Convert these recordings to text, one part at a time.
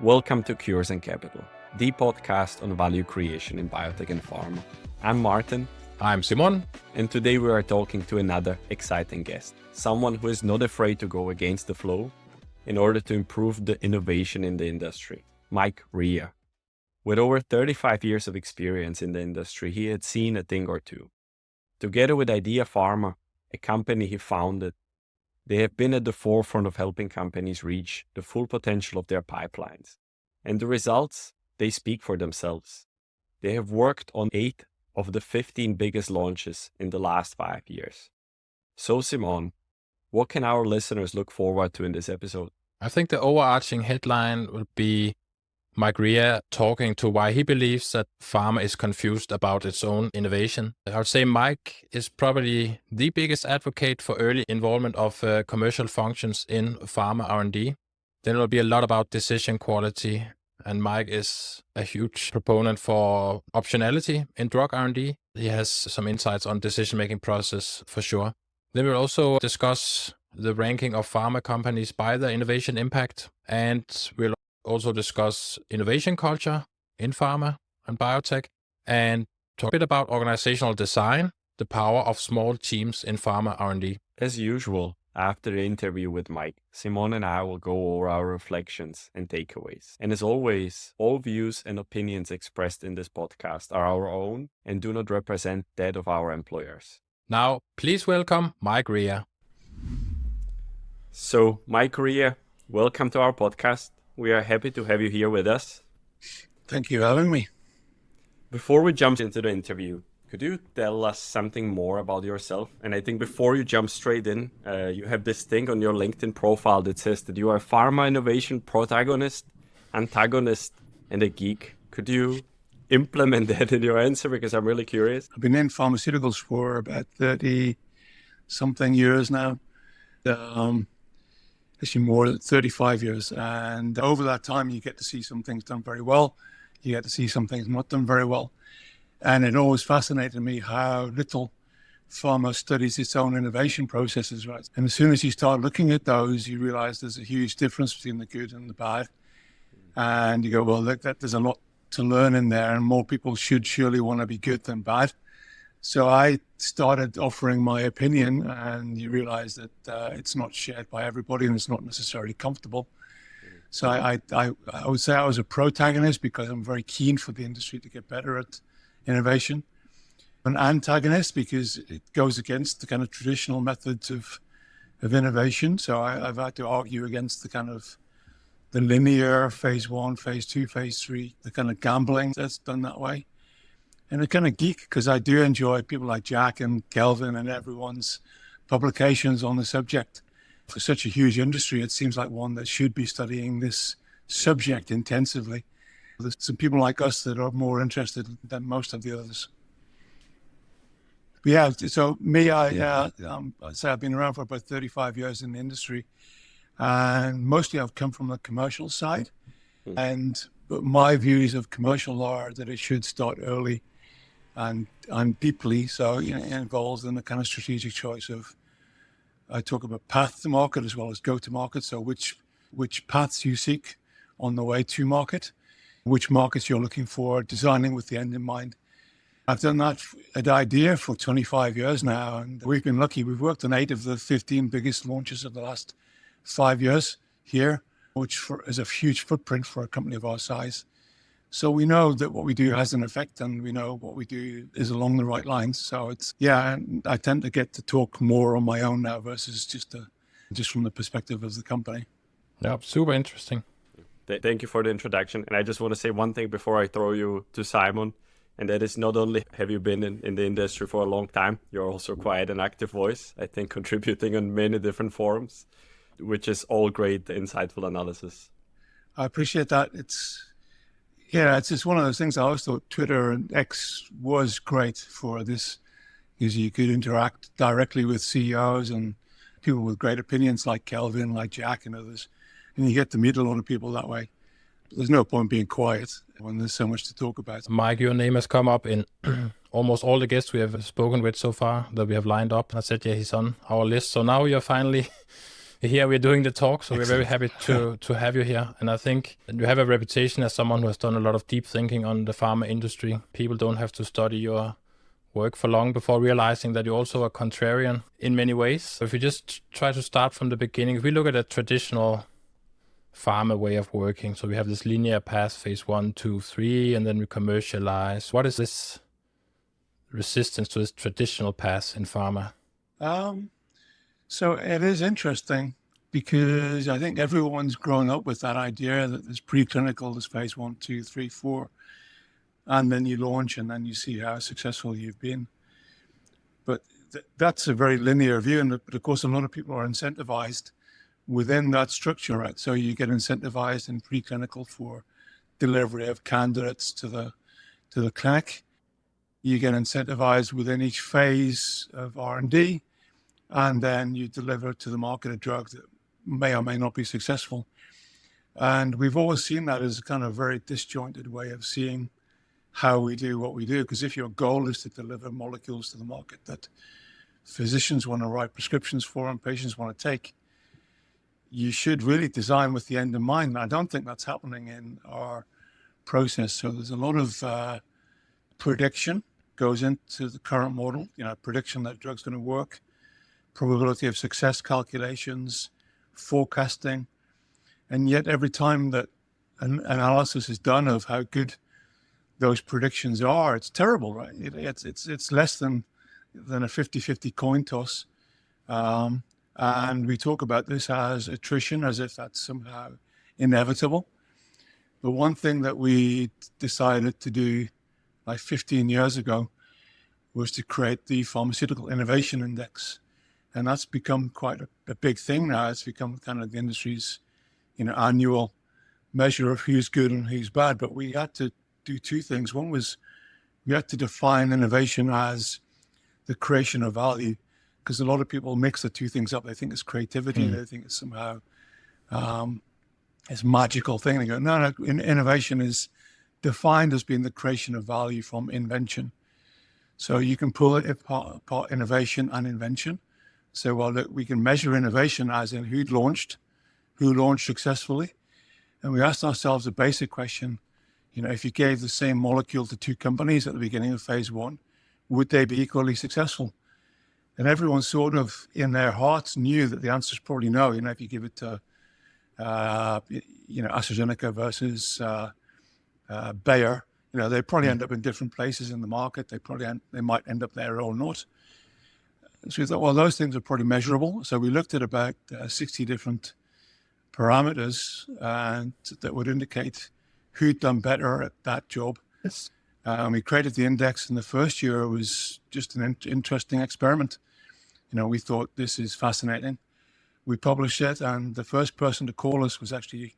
Welcome to Cures and Capital, the podcast on value creation in biotech and pharma. I'm Martin. I'm Simon. And today we are talking to another exciting guest, someone who is not afraid to go against the flow in order to improve the innovation in the industry, Mike Rea. With over 35 years of experience in the industry, he had seen a thing or two. Together with Idea Pharma, a company he founded, they have been at the forefront of helping companies reach the full potential of their pipelines. And the results, they speak for themselves. They have worked on 8 of the 15 biggest launches in the last 5 years. So Simon, what can our listeners look forward to in this episode? I think the overarching headline will be Mike Rea talking to why he believes that pharma is confused about its own innovation. I would say Mike is probably the biggest advocate for early involvement of commercial functions in pharma R&D. Then it will be a lot about decision quality, and Mike is a huge proponent for optionality in drug R&D. He has some insights on decision-making process for sure. Then we'll also discuss the ranking of pharma companies by their innovation impact, and we'll also discuss innovation culture in pharma and biotech, and talk a bit about organizational design, the power of small teams in pharma R&D. As usual, after the interview with Mike, Simon and I will go over our reflections and takeaways. And as always, all views and opinions expressed in this podcast are our own and do not represent that of our employers. Now, please welcome Mike Rea. So, Mike Rea, welcome to our podcast. We are happy to have you here with us. Thank you for having me. Before we jump into the interview, could you tell us something more about yourself? And I think before you jump straight in, you have this thing on your LinkedIn profile that says that you are a pharma innovation protagonist, antagonist, and a geek. Could you implement that in your answer? Because I'm really curious. I've been in pharmaceuticals for about 30-something years now. Actually more than 35 years. And over that time, you get to see some things done very well. You get to see some things not done very well. And it always fascinated me how little pharma studies its own innovation processes, right? And as soon as you start looking at those, you realize there's a huge difference between the good and the bad. And you go, well, look, there's a lot to learn in there, and more people should surely want to be good than bad. So I started offering my opinion, and you realize that it's not shared by everybody and it's not necessarily comfortable. So I would say I was a protagonist because I'm very keen for the industry to get better at innovation. An antagonist because it goes against the kind of traditional methods of innovation. So I've had to argue against the kind of the linear phase 1, phase 2, phase 3, the kind of gambling that's done that way. And a kind of geek because I do enjoy people like Jack and Kelvin and everyone's publications on the subject. For such a huge industry, it seems like one that should be studying this subject intensively. There's some people like us that are more interested than most of the others. But yeah, so me, I say I've been around for about 35 years in the industry, and mostly I've come from the commercial side. But my views of commercial are that it should start early and deeply. So it involves in the kind of strategic choice of, I talk about path to market as well as go to market. So which paths you seek on the way to market, which markets you're looking for, designing with the end in mind. I've done that at Idea for 25 years now, and we've been lucky. We've worked on 8 of the 15 biggest launches of the last 5 years here, which is a huge footprint for a company of our size. So we know that what we do has an effect, and we know what we do is along the right lines. So I tend to get to talk more on my own now versus just from the perspective of the company. Yeah, super interesting. Thank you for the introduction. And I just want to say one thing before I throw you to Simon, and that is not only have you been in the industry for a long time, you're also quite an active voice, I think contributing on many different forums, which is all great, insightful analysis. I appreciate that. It's just one of those things. I always thought Twitter and X was great for this because you could interact directly with CEOs and people with great opinions like Kelvin, like Jack and others. And you get to meet a lot of people that way. But there's no point being quiet when there's so much to talk about. Mike, your name has come up in almost all the guests we have spoken with so far that we have lined up. I said, yeah, he's on our list. So now you're finally here we're doing the talk, so we're very happy to have you here. And I think you have a reputation as someone who has done a lot of deep thinking on the pharma industry. People don't have to study your work for long before realizing that you're also a contrarian in many ways. So if you just try to start from the beginning, if we look at a traditional pharma way of working, so we have this linear path, phase 1, 2, 3, and then we commercialize. What is this resistance to this traditional path in pharma? So it is interesting because I think everyone's grown up with that idea that there's preclinical, there's phase 1, 2, 3, 4, and then you launch and then you see how successful you've been. But that's a very linear view. And of course, a lot of people are incentivized within that structure, right? So you get incentivized in preclinical for delivery of candidates to the clinic. You get incentivized within each phase of R&D, and then you deliver to the market a drug that may or may not be successful. And we've always seen that as a kind of very disjointed way of seeing how we do what we do. Because if your goal is to deliver molecules to the market that physicians want to write prescriptions for and patients want to take, you should really design with the end in mind. And I don't think that's happening in our process. So there's a lot of prediction goes into the current model, prediction that a drug's going to work, probability of success calculations, forecasting. And yet every time that an analysis is done of how good those predictions are, it's terrible, right? It's less than a 50-50 coin toss. And we talk about this as attrition, as if that's somehow inevitable. But one thing that we decided to do like 15 years ago was to create the Pharmaceutical Innovation Index. And that's become quite a big thing now. It's become kind of the industry's annual measure of who's good and who's bad. But we had to do two things. One was we had to define innovation as the creation of value, because a lot of people mix the two things up. They think it's creativity. They think it's somehow it's a magical thing. They go, no, innovation is defined as being the creation of value from invention. So you can pull it apart innovation and invention. So, well, look, we can measure innovation as in who launched successfully. And we asked ourselves a basic question, if you gave the same molecule to two companies at the beginning of phase 1, would they be equally successful? And everyone sort of in their hearts knew that the answer is probably no. If you give it to, AstraZeneca versus Bayer, they probably end up in different places in the market. They might end up there or not. So we thought, well, those things are probably measurable. So we looked at about 60 different parameters that would indicate who'd done better at that job. Yes. And we created the index, and the first year was just an interesting experiment. We thought this is fascinating. We published it, and the first person to call us was actually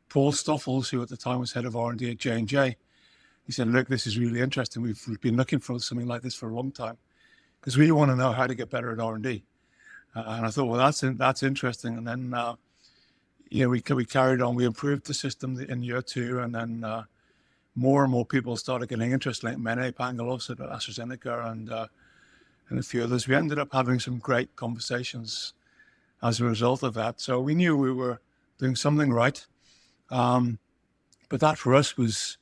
Paul Stoffels, who at the time was head of R&D at J&J. He said, look, this is really interesting. We've been looking for something like this for a long time because we want to know how to get better at R&D. And I thought, well, that's interesting. And then, we carried on. We improved the system in year 2, and then more and more people started getting interested, like Mene Pangalos at AstraZeneca and a few others. We ended up having some great conversations as a result of that. So we knew we were doing something right. But that for us was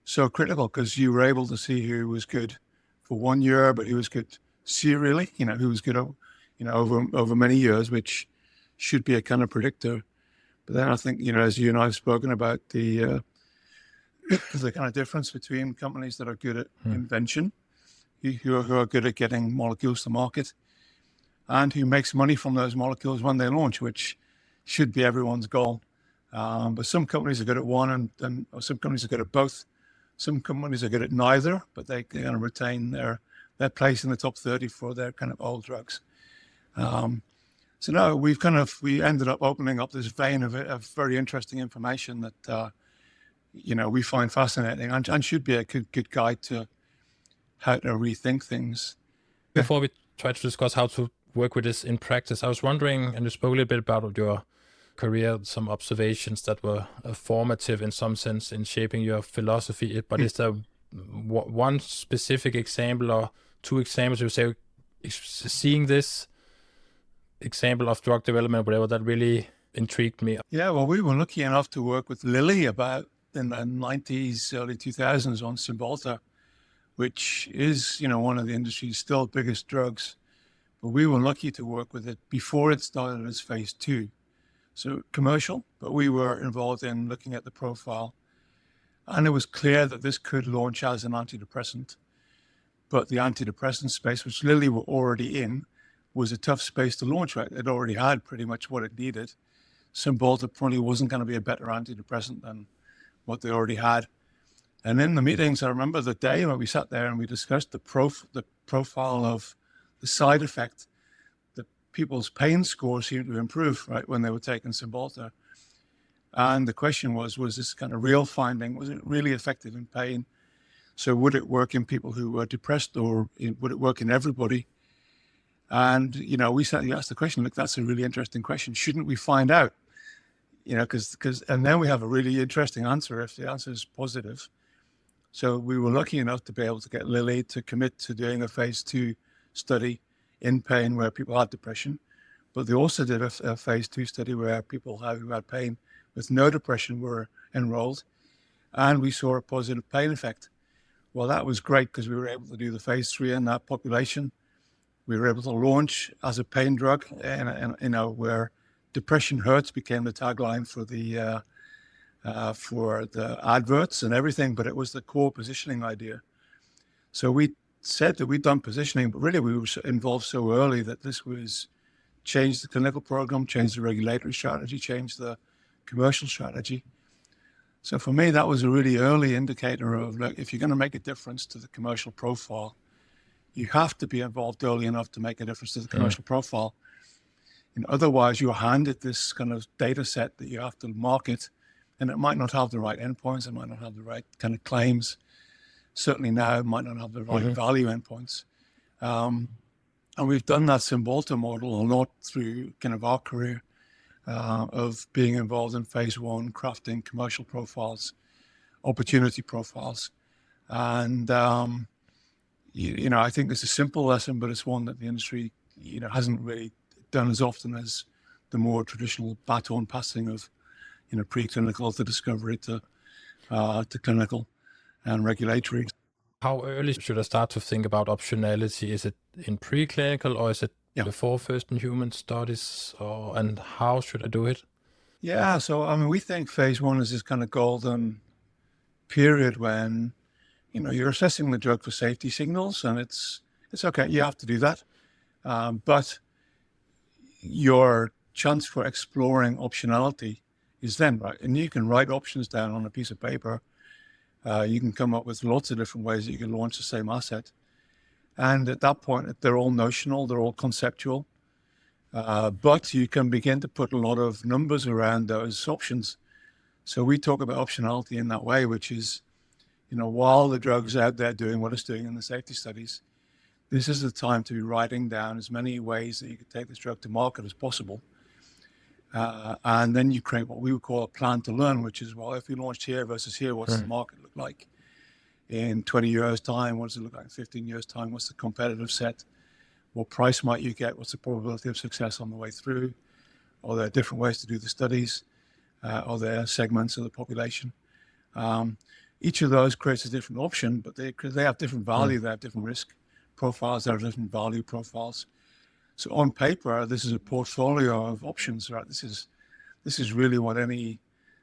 so critical because you were able to see who was good for 1 year, but who was good serially, who was good, over many years, which should be a kind of predictor. But then I think, as you and I have spoken about the kind of difference between companies that are good at invention, who are good at getting molecules to market, and who makes money from those molecules when they launch, which should be everyone's goal. But some companies are good at one, and some companies are good at both. Some companies are good at neither, but they kind of retain their place in the top 30 for their kind of old drugs. So no, we ended up opening up this vein of very interesting information that we find fascinating and should be a good guide to how to rethink things. Before we try to discuss how to work with this in practice, I was wondering, and you spoke a little bit about your career, some observations that were formative in some sense in shaping your philosophy. But is there one specific example or two examples you say, seeing this example of drug development, whatever, that really intrigued me. Yeah, well, we were lucky enough to work with Lilly about in the 90s, early 2000s on Cymbalta, which is, one of the industry's still biggest drugs. But we were lucky to work with it before it started its phase 2. So commercial, but we were involved in looking at the profile. And it was clear that this could launch as an antidepressant. But the antidepressant space, which Lilly were already in, was a tough space to launch, right? It already had pretty much what it needed. Cymbalta probably wasn't going to be a better antidepressant than what they already had. And in the meetings, I remember the day when we sat there and we discussed the profile of the side effect. The people's pain score seemed to improve, right, when they were taking Cymbalta. And the question was this kind of real finding? Was it really effective in pain? So would it work in people who were depressed, or would it work in everybody? And, we certainly asked the question, look, that's a really interesting question. Shouldn't we find out? And then we have a really interesting answer if the answer is positive. So we were lucky enough to be able to get Lilly to commit to doing a phase 2 study in pain where people had depression. But they also did a phase 2 study where people who had pain with no depression were enrolled. And we saw a positive pain effect. Well, that was great because we were able to do the phase 3 in that population. We were able to launch as a pain drug, and where depression hurts became the tagline for the adverts and everything, but it was the core positioning idea. So we said that we'd done positioning, but really we were involved so early that this was changed the clinical program, changed the regulatory strategy, changed the commercial strategy. So for me, that was a really early indicator of, look, if you're going to make a difference to the commercial profile, you have to be involved early enough to make a difference to the commercial profile. And otherwise, you're handed this kind of data set that you have to market, and it might not have the right endpoints, it might not have the right kind of claims. Certainly now, it might not have the right value endpoints. And we've done that Cymbalta model a lot through kind of our career of being involved in phase 1, crafting commercial profiles, opportunity profiles. And, I think it's a simple lesson, but it's one that the industry, hasn't really done as often as the more traditional baton passing of, preclinical to discovery to clinical and regulatory. How early should I start to think about optionality? Is it in preclinical, or is it before first in human studies, and how should I do it? Yeah, so we think phase 1 is this kind of golden period when, you're assessing the drug for safety signals, and it's okay, you have to do that. But your chance for exploring optionality is then, right? And you can write options down on a piece of paper. You can come up with lots of different ways that you can launch the same asset. And at that point, they're all notional, they're all conceptual. But you can begin to put a lot of numbers around those options. So we talk about optionality in that way, which is, while the drug's out there doing what it's doing in the safety studies, this is the time to be writing down as many ways that you could take this drug to market as possible. And then you create what we would call a plan to learn, which is, well, if we launched here versus here, what's the market look like? In 20 years' time, what does it look like in 15 years' time? What's the competitive set? What price might you get? What's the probability of success on the way through? Are there different ways to do the studies? Are there segments of the population? Each of those creates a different option, but they have different value, they have different risk profiles, they have different value profiles. So on paper, this is a portfolio of options, right? This is really what any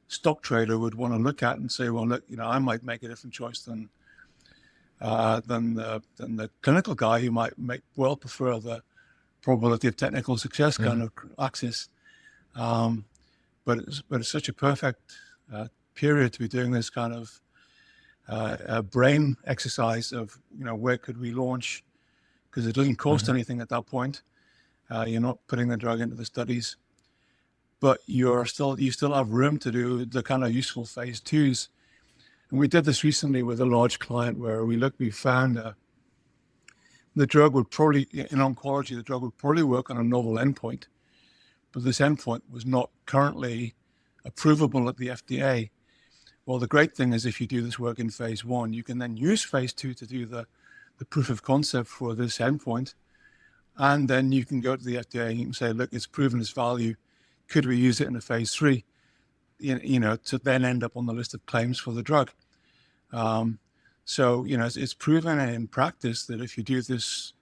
stock trader would want to look at and say, well, look, I might make a different choice than the clinical guy who might well prefer the probability of technical success kind of axis. But it's such a perfect period to be doing this kind of a brain exercise of, where could we launch? Because it doesn't cost anything at that point. You're not putting the drug into the studies, but you still have room to do the kind of useful phase 2s. And we did this recently with a large client where we found the drug would probably, in oncology, the drug would probably work on a novel endpoint, but this endpoint was not currently approvable at the FDA. Well, the great thing is if you do this work in phase 1, you can then use phase 2 to do the proof of concept for this endpoint. And then you can go to the FDA and you can say, look, it's proven its value. Could we use it in a phase 3? To then end up on the list of claims for the drug. So, it's proven in practice that if you do this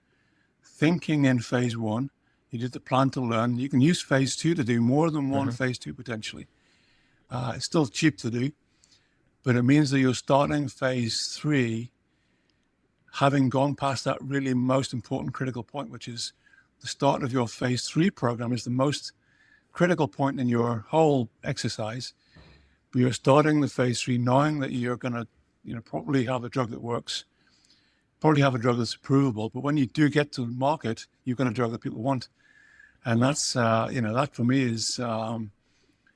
thinking in phase 1, you did the plan to learn, you can use phase 2 to do more than one phase 2 potentially. It's still cheap to do, but it means that you're starting phase 3 having gone past that really most important critical point, which is the start of your phase 3 program is the most critical point in your whole exercise. But you're starting the phase 3 knowing that you're going to, probably have a drug that works, probably have a drug that's approvable. But when you do get to the market, you've got a drug that people want. And that's, that for me is,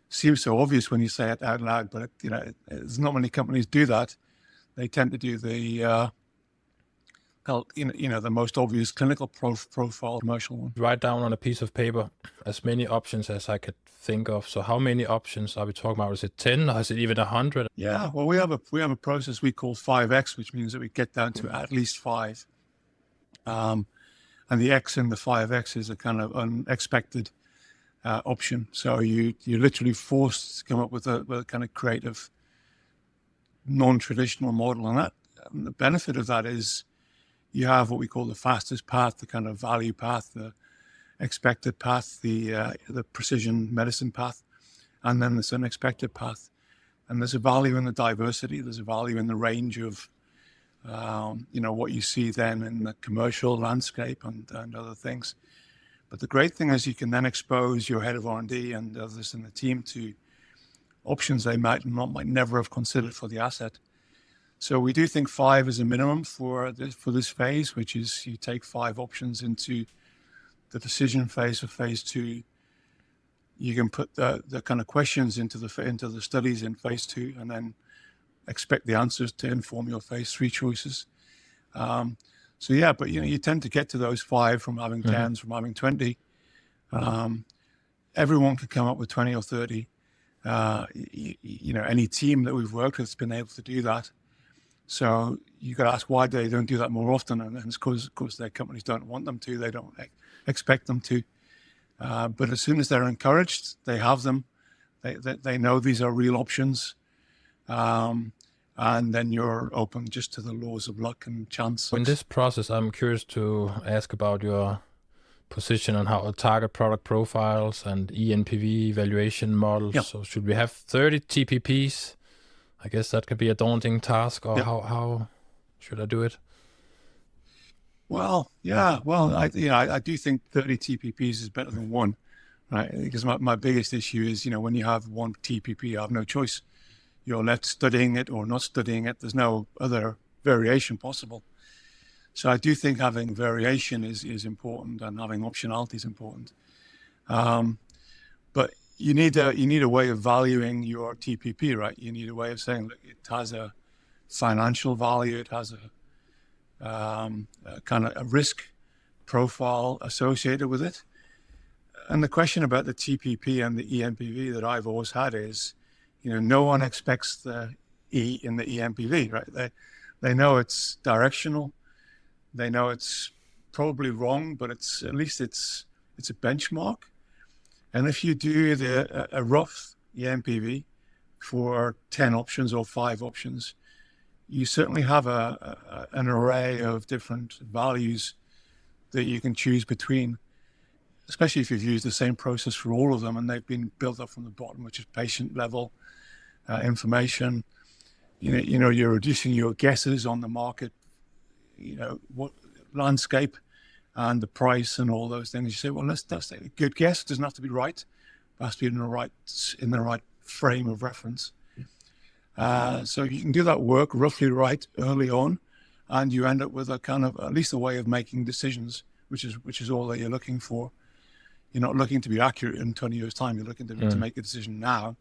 seems so obvious when you say it out loud, but, there's not many companies do that. They tend to do the, the most obvious clinical profile commercial one. Write down on a piece of paper as many options as I could think of. So how many options are we talking about? Is it 10 or is it even 100? Yeah, well, we have a process we call 5X, which means that we get down to at least 5. And the X in the 5X is a kind of unexpected option. So you're literally forced to come up with a kind of creative, non-traditional model. And the benefit of that is you have what we call the fastest path, the kind of value path, the expected path, the precision medicine path, and then this unexpected path. And there's a value in the diversity. There's a value in the range of, what you see then in the commercial landscape and other things. But the great thing is you can then expose your head of R&D and others in the team to options they might never have considered for the asset. So we do think 5 is a minimum for this phase, which is you take 5 options into the decision phase of phase 2. You can put the kind of questions into the studies in phase 2, and then expect the answers to inform your phase 3 choices. But you tend to get to those 5 from having 10s, from having 20. Everyone could come up with 20 or 30. Any team that we've worked with has been able to do that. So you got to ask why they don't do that more often, and it's because their companies don't want them to. They don't expect them to. But as soon as they're encouraged, they have them. They know these are real options, and then you're open just to the laws of luck and chance. In this process, I'm curious to ask about your position on how to target product profiles and ENPV evaluation models. Yeah. So should we have 30 TPPs? I guess that could be a daunting task, or how should I do it? Well, yeah. Well, I do think 30 TPPs is better than 1, right? Because my biggest issue is, when you have 1 TPP, you have no choice. You're left studying it or not studying it. There's no other variation possible. So I do think having variation is important, and having optionality is important. But you need a way of valuing your TPP, right? You need a way of saying, look, it has a financial value, it has a kind of a risk profile associated with it. And the question about the TPP and the ENPV that I've always had is, no one expects the E in the ENPV, right? They know it's directional. They know it's probably wrong, but at least it's a benchmark. And if you do a rough ENPV for 10 options or 5 options, you certainly have an array of different values that you can choose between, especially if you've used the same process for all of them and they've been built up from the bottom, which is patient level information. You're reducing your guesses on the market, what landscape and the price and all those things. You say, well, that's a good guess. It doesn't have to be right. It has to be in the right frame of reference. So you can do that work roughly right early on, and you end up with a kind of at least a way of making decisions, which is all that you're looking for. You're not looking to be accurate in 20 years' time. You're looking to make a decision now.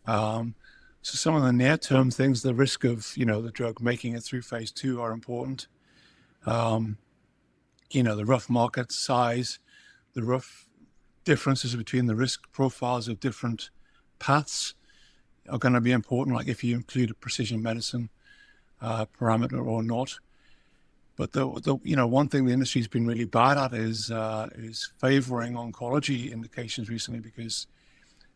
So some of the near-term things, the risk of the drug making it through phase 2 are important. The rough market size, the rough differences between the risk profiles of different paths are going to be important, like if you include a precision medicine parameter or not. But the one thing the industry's been really bad at is favoring oncology indications recently, because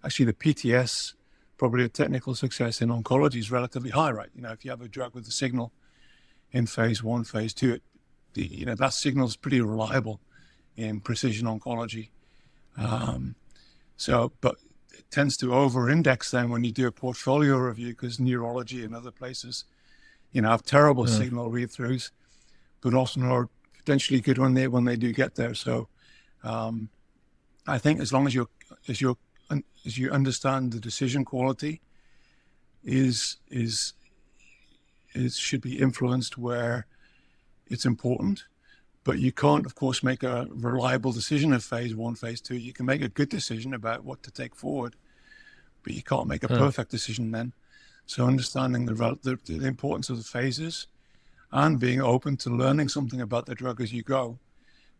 actually the PTS, probably a technical success in oncology, is relatively high, right? If you have a drug with a signal in phase 1, phase 2, that signal is pretty reliable in precision oncology. But it tends to over-index then when you do a portfolio review, because neurology and other places, have terrible signal read-throughs, but often are potentially good when they do get there. So I think as long as you understand the decision quality should be influenced where it's important, but you can't, of course, make a reliable decision of phase 1, phase 2. You can make a good decision about what to take forward, but you can't make a perfect decision then. So understanding the importance of the phases and being open to learning something about the drug as you go,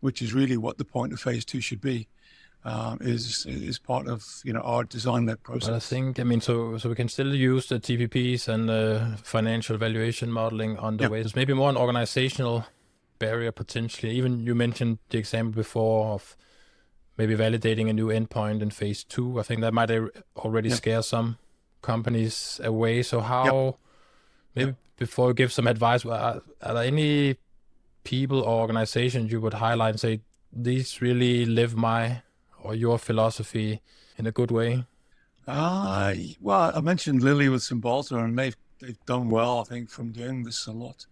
which is really what the point of phase 2 should be, is part of our design-led process. But I think, so we can still use the TPPs and financial valuation modeling on the way. There's maybe more an organizational barrier potentially. Even you mentioned the example before of maybe validating a new endpoint in phase 2. I think that might already scare some companies away. So how, maybe before you give some advice, are there any people or organizations you would highlight and say, these really live my or your philosophy in a good way? Well, I mentioned Lilly with Cymbalta, and they've done well, I think, from doing this a lot.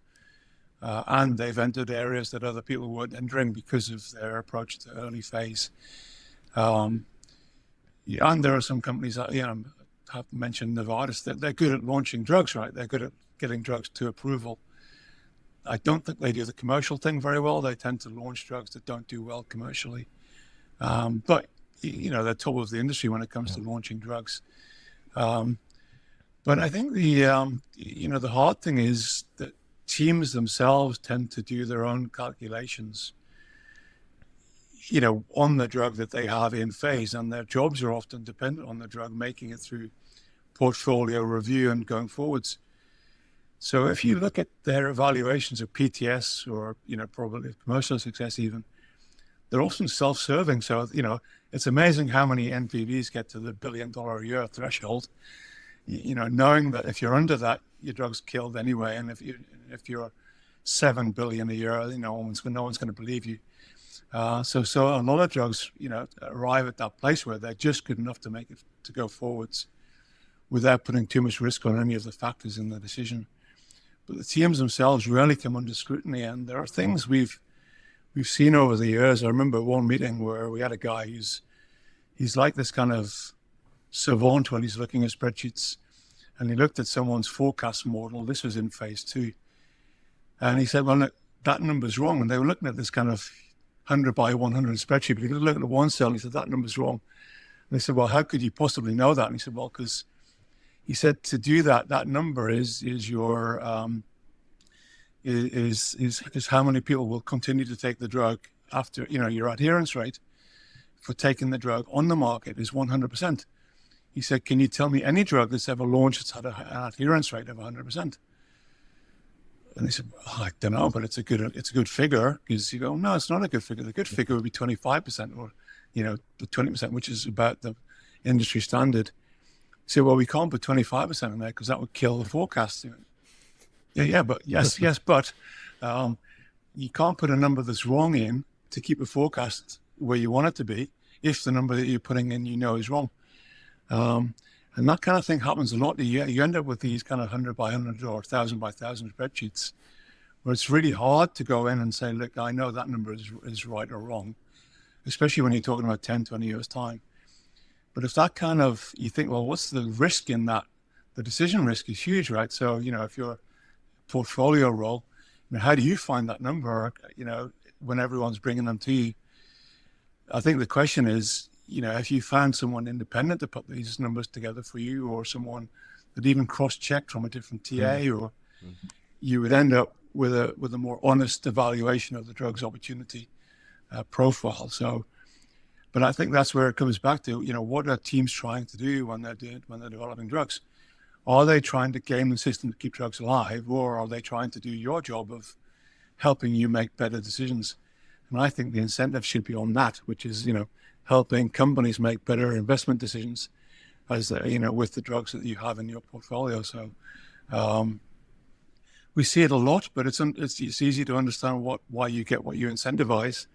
And they've entered areas that other people weren't entering because of their approach to early phase. And there are some companies that, have mentioned Novartis, that they're good at launching drugs, right? They're good at getting drugs to approval. I don't think they do the commercial thing very well. They tend to launch drugs that don't do well commercially. But, they're top of the industry when it comes to launching drugs. But I think the hard thing is that teams themselves tend to do their own calculations, on the drug that they have in phase, and their jobs are often dependent on the drug making it through portfolio review and going forwards. So if you look at their evaluations of PTS or, probably commercial success even, they're often self-serving. So, it's amazing how many NPVs get to the $1 billion a year threshold, knowing that if you're under that, your drug's killed anyway. And if you're 7 billion a year, no one's going to believe you. So a lot of drugs, arrive at that place where they're just good enough to make it to go forwards without putting too much risk on any of the factors in the decision. But the teams themselves rarely come under scrutiny, and there are things we've seen over the years. I remember one meeting where we had a guy he's like this kind of savant when he's looking at spreadsheets, and he looked at someone's forecast model. This was in phase 2. And he said, well, look, that number's wrong. And they were looking at this kind of 100 by 100 spreadsheet, but he could look at the one cell and he said, that number's wrong. And they said, well, how could you possibly know that? And he said, well, because he said to do that number is your, is how many people will continue to take the drug after, your adherence rate for taking the drug on the market is 100%. He said, can you tell me any drug that's ever launched that's had an adherence rate of 100%? And they said, well, I don't know, but it's a good figure. Because you go, no, it's not a good figure. The good figure would be 25% or, the 20%, which is about the industry standard. He said, well, we can't put 25% in there because that would kill the forecast. But you can't put a number that's wrong in to keep a forecast where you want it to be if the number that you're putting in, is wrong. And that kind of thing happens a lot. You end up with these kind of 100 by 100 or 1,000 by 1,000 spreadsheets where it's really hard to go in and say, look, I know that number is right or wrong, especially when you're talking about 10, 20 years time. But if that kind of, you think, well, what's the risk in that? The decision risk is huge, right? So, if you're a portfolio role, how do you find that number, when everyone's bringing them to you? I think the question is, if you found someone independent to put these numbers together for you, or someone that even cross-checked from a different TA, or you would end up with a more honest evaluation of the drug's opportunity profile. So, but I think that's where it comes back to, what are teams trying to do when they're developing drugs? Are they trying to game the system to keep drugs alive, or are they trying to do your job of helping you make better decisions. And I think the incentive should be on that, which is, helping companies make better investment decisions as, with the drugs that you have in your portfolio. So we see it a lot, but it's easy to understand why you get what you incentivize.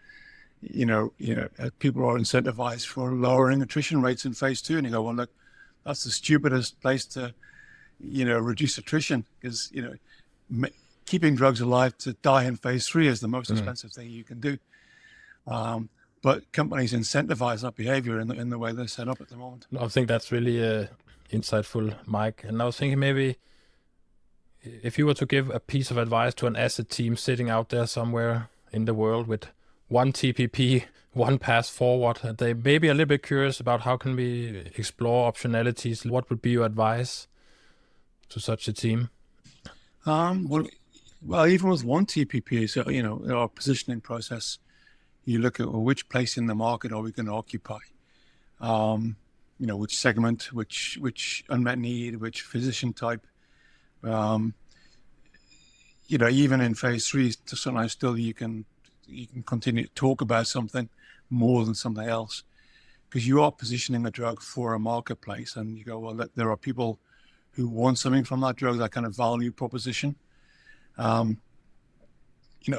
People are incentivized for lowering attrition rates in phase 2, and you go, well, look, that's the stupidest place to, reduce attrition, because, keeping drugs alive to die in phase 3 is the most expensive thing you can do. But companies incentivize that behavior in the way they're set up at the moment. I think that's really insightful, Mike. And I was thinking maybe if you were to give a piece of advice to an asset team sitting out there somewhere in the world with one TPP, one path forward, they may be a little bit curious about how can we explore optionalities. What would be your advice to such a team? Well, even with one TPP, so, our positioning process, you look at which place in the market are we going to occupy, which segment, which unmet need, which physician type. Even in phase 3, sometimes still you can continue to talk about something more than something else, because you are positioning a drug for a marketplace, and you go, well, there are people who want something from that drug, that kind of value proposition.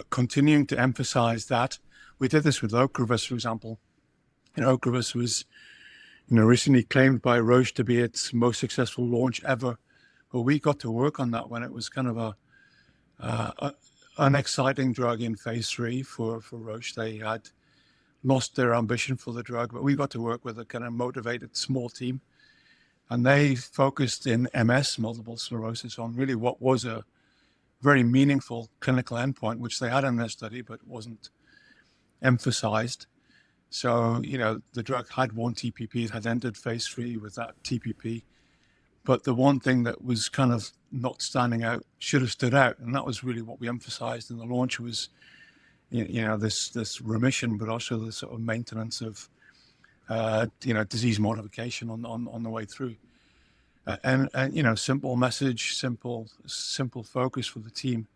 Continuing to emphasize that. We did this with Ocrevus, for example. Ocrevus was, recently claimed by Roche to be its most successful launch ever. But we got to work on that when it was kind of an exciting drug in phase 3 for Roche. They had lost their ambition for the drug, but we got to work with a kind of motivated small team. And they focused in MS, multiple sclerosis, on really what was a very meaningful clinical endpoint, which they had in their study, but wasn't emphasized. So, the drug had one TPP, it had entered phase 3 with that TPP. But the one thing that was kind of not standing out should have stood out. And that was really what we emphasized in the launch was, this remission, but also the sort of maintenance of, disease modification on the way through. And simple message, simple focus for the team,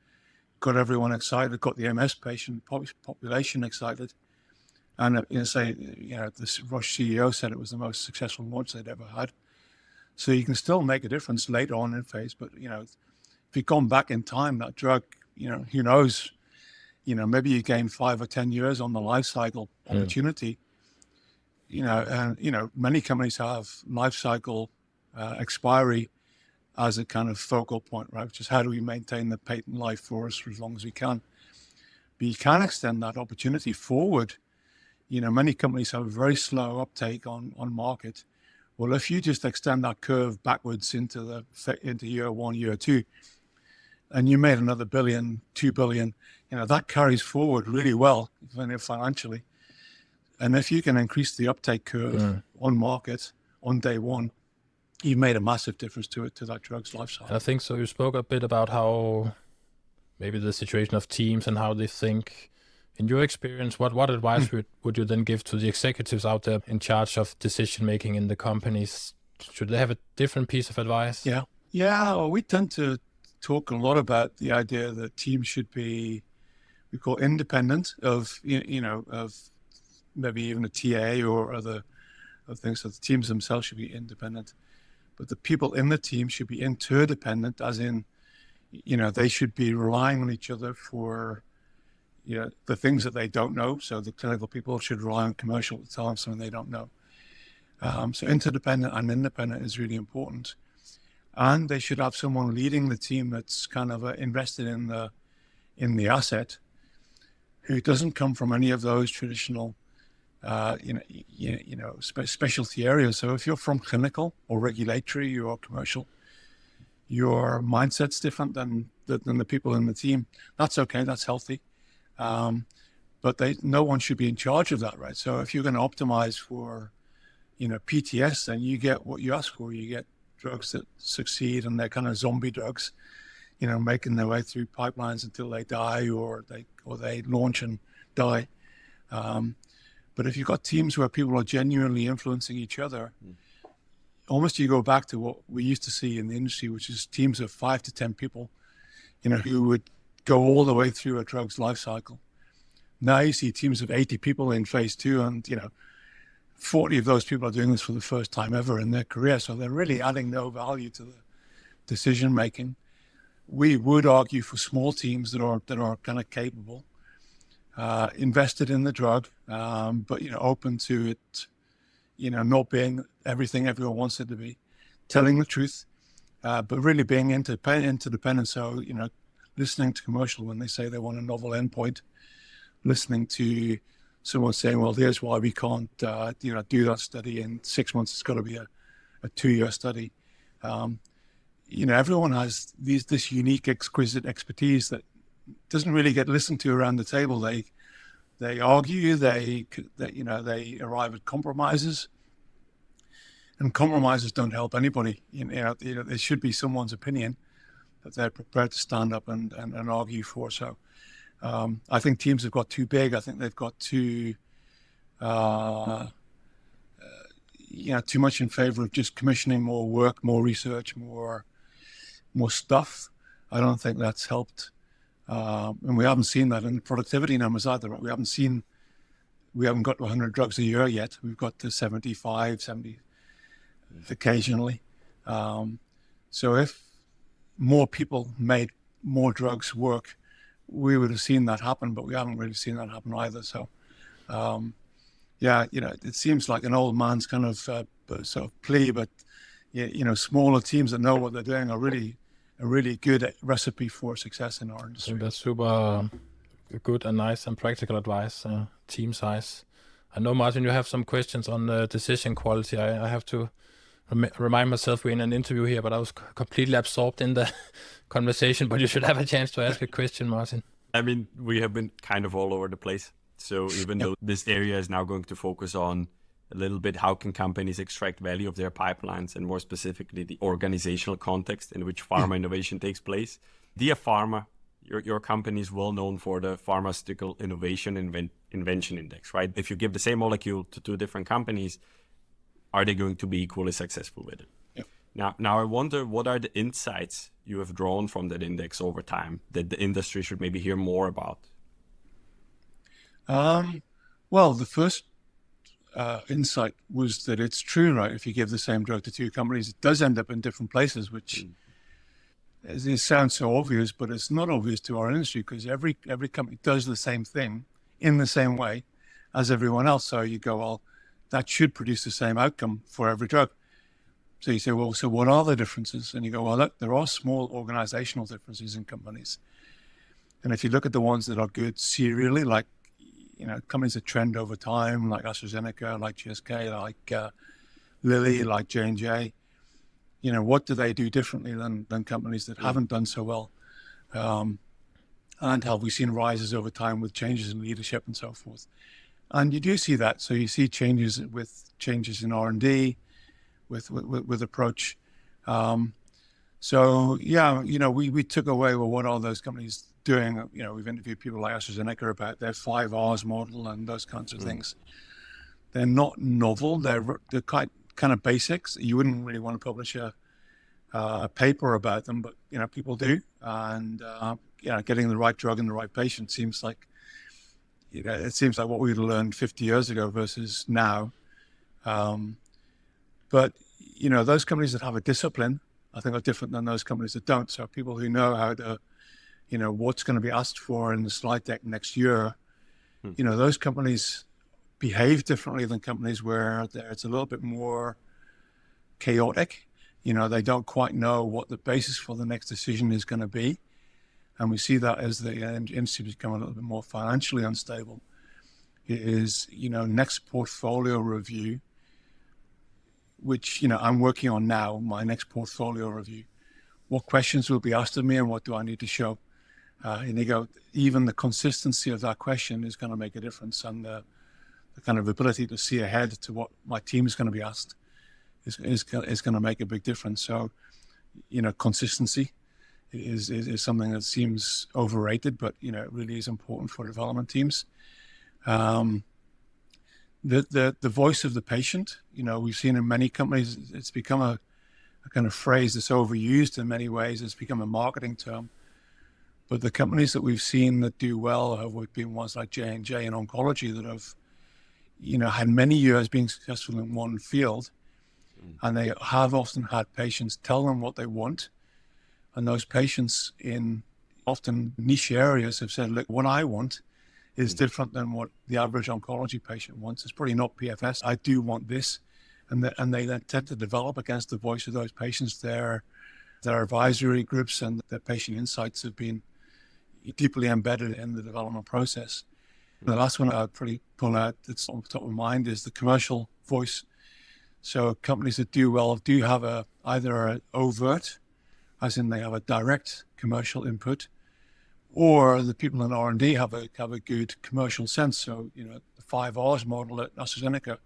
got everyone excited, got the MS patient population excited. And this Roche CEO said it was the most successful launch they'd ever had. So you can still make a difference later on in phase, but if you've gone back in time, that drug, who knows, maybe you gain 5 or 10 years on the life cycle opportunity. Many companies have life cycle expiry as a kind of focal point, right? Which is how do we maintain the patent life for us for as long as we can? But you can extend that opportunity forward. Many companies have a very slow uptake on market. Well, if you just extend that curve backwards into year 1, year 2, and you made another $1 billion, $2 billion, that carries forward really well financially. And if you can increase the uptake curve on market on day 1, you've made a massive difference to that drug's life cycle. I think so. You spoke a bit about how maybe the situation of teams and how they think. In your experience, what advice would you then give to the executives out there in charge of decision making in the companies? Should they have a different piece of advice? Yeah. Well, we tend to talk a lot about the idea that teams should be, we call independent of of maybe even a TA or other things. So the teams themselves should be independent, but the people in the team should be interdependent, as in, they should be relying on each other for the things that they don't know. So the clinical people should rely on commercial to tell them something they don't know. So interdependent and independent is really important. And they should have someone leading the team that's kind of invested in the asset, who doesn't come from any of those traditional, specialty areas. So if you're from clinical or regulatory or commercial, your mindset's different than the people in the team. That's okay. That's healthy. But no one should be in charge of that, right? So if you're going to optimize for, PTS, then you get what you ask for. You get drugs that succeed, and they're kind of zombie drugs, making their way through pipelines until they die or they launch and die. But if you've got teams where people are genuinely influencing each other, almost you go back to what we used to see in the industry, which is teams of 5 to 10 people, who would go all the way through a drug's life cycle. Now you see teams of 80 people in phase 2, and 40 of those people are doing this for the first time ever in their career. So they're really adding no value to the decision making. We would argue for small teams that are kind of capable, invested in the drug, but open to it, not being everything everyone wants it to be, telling the truth, but really being interdependent. So listening to commercial when they say they want a novel endpoint, listening to someone saying, well, here's why we can't do that study in 6 months. It's got to be a 2-year study. Everyone has this unique, exquisite expertise that doesn't really get listened to around the table. They argue, they arrive at compromises, and compromises don't help anybody. There should be someone's opinion that they're prepared to stand up and argue for. So I think teams have got too big. I think they've got too much in favor of just commissioning more work, more research, more stuff. I don't think that's helped. And we haven't seen that in the productivity numbers either. We haven't got to 100 drugs a year yet. We've got to 75, 70 occasionally. So if more people made more drugs work, we would have seen that happen, but we haven't really seen that happen either. So, it seems like an old man's kind of sort of plea, but smaller teams that know what they're doing are really a really good recipe for success in our I industry. think that's super good and nice and practical advice, team size. I know, Martin, you have some questions on decision quality. I have to remind myself we're in an interview here, but I was completely absorbed in the conversation, but you should have a chance to ask a question, Martin. I mean, we have been kind of all over the place. So even though this area is now going to focus on a little bit how can companies extract value of their pipelines, and more specifically the organizational context in which pharma innovation takes place. Dear Pharma, your company is well known for the Pharmaceutical Innovation Invention Index, right? If you give the same molecule to 2 different companies, are they going to be equally successful with it? Yeah. Now I wonder, what are the insights you have drawn from that index over time that the industry should maybe hear more about? Well, the first insight was that it's true, right? If you give the same drug to 2 companies, it does end up in different places, which it sounds so obvious, but it's not obvious to our industry, because every company does the same thing in the same way as everyone else. So you go, well, that should produce the same outcome for every drug. So you say, well, so what are the differences? And you go, well, look, there are small organizational differences in companies. And if you look at the ones that are good serially, like companies that trend over time, like AstraZeneca, like GSK, like Lilly, like J&J, what do they do differently than companies that haven't done so well? And have we seen rises over time with changes in leadership and so forth? And you do see that. So you see changes in R&D, with approach. So yeah, we took away, well, what are those companies doing? We've interviewed people like AstraZeneca about their 5 R's model and those kinds of things. They're not novel. They're quite kind of basics. You wouldn't really want to publish a paper about them, but people do. And getting the right drug in the right patient seems like it seems like what we'd learned 50 years ago versus now. But those companies that have a discipline, I think, are different than those companies that don't. So people who know how to, what's going to be asked for in the slide deck next year, those companies behave differently than companies where it's a little bit more chaotic. They don't quite know what the basis for the next decision is going to be. And we see that as the industry become a little bit more financially unstable, is, next portfolio review, which, I'm working on now, my next portfolio review. What questions will be asked of me and what do I need to show? And they go, even the consistency of that question is going to make a difference, and the kind of ability to see ahead to what my team is going to be asked is going to make a big difference. So, consistency is something that seems overrated, but, it really is important for development teams. The voice of the patient, we've seen in many companies, it's become a kind of phrase that's overused in many ways. It's become a marketing term. But the companies that we've seen that do well have been ones like J&J in oncology that have, had many years being successful in one field. And they have often had patients tell them what they want. And those patients in often niche areas have said, look, what I want is different than what the average oncology patient wants. It's probably not PFS. I do want this. And they then tend to develop against the voice of those patients. Their advisory groups and their patient insights have been deeply embedded in the development process. The last one I'd probably pull out that's on the top of mind is the commercial voice. So companies that do well do have either an overt, as in they have a direct commercial input, or the people in R&D have a good commercial sense. So, the 5 R's model at AstraZeneca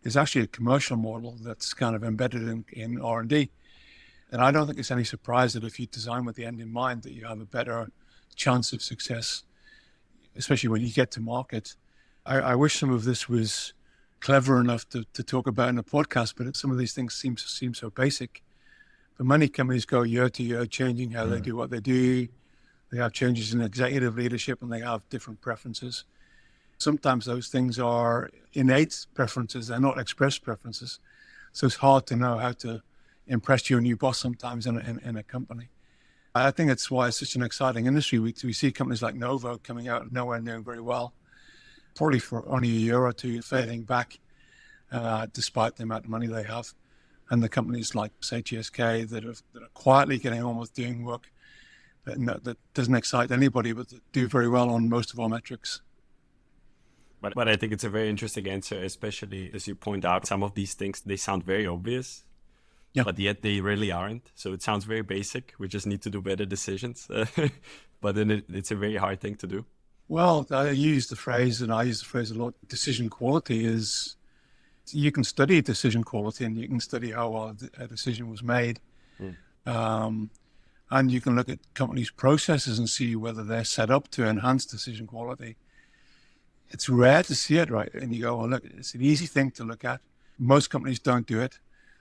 is actually a commercial model that's kind of embedded in R&D. And I don't think it's any surprise that if you design with the end in mind, that you have a better chance of success, especially when you get to market. I wish some of this was clever enough to talk about in a podcast, but some of these things seem so basic. But many companies go year to year changing how they do what they do. They have changes in executive leadership and they have different preferences. Sometimes those things are innate preferences, they're not expressed preferences. So it's hard to know how to impress your new boss sometimes in a company. I think that's why it's such an exciting industry. We see companies like Novo coming out nowhere doing very well, probably for only a year or two, fading back, despite the amount of money they have. And the companies like, say, GSK that are quietly getting on with doing work that doesn't excite anybody, but that do very well on most of our metrics. But I think it's a very interesting answer, especially as you point out, some of these things, they sound very obvious, but yet they really aren't. So it sounds very basic. We just need to do better decisions. But then it's a very hard thing to do. Well, I use the phrase, and I use the phrase a lot, decision quality is, you can study decision quality and you can study how well a decision was made. And you can look at companies' processes and see whether they're set up to enhance decision quality. It's rare to see it, right? And you go, well, look, it's an easy thing to look at. Most companies don't do it.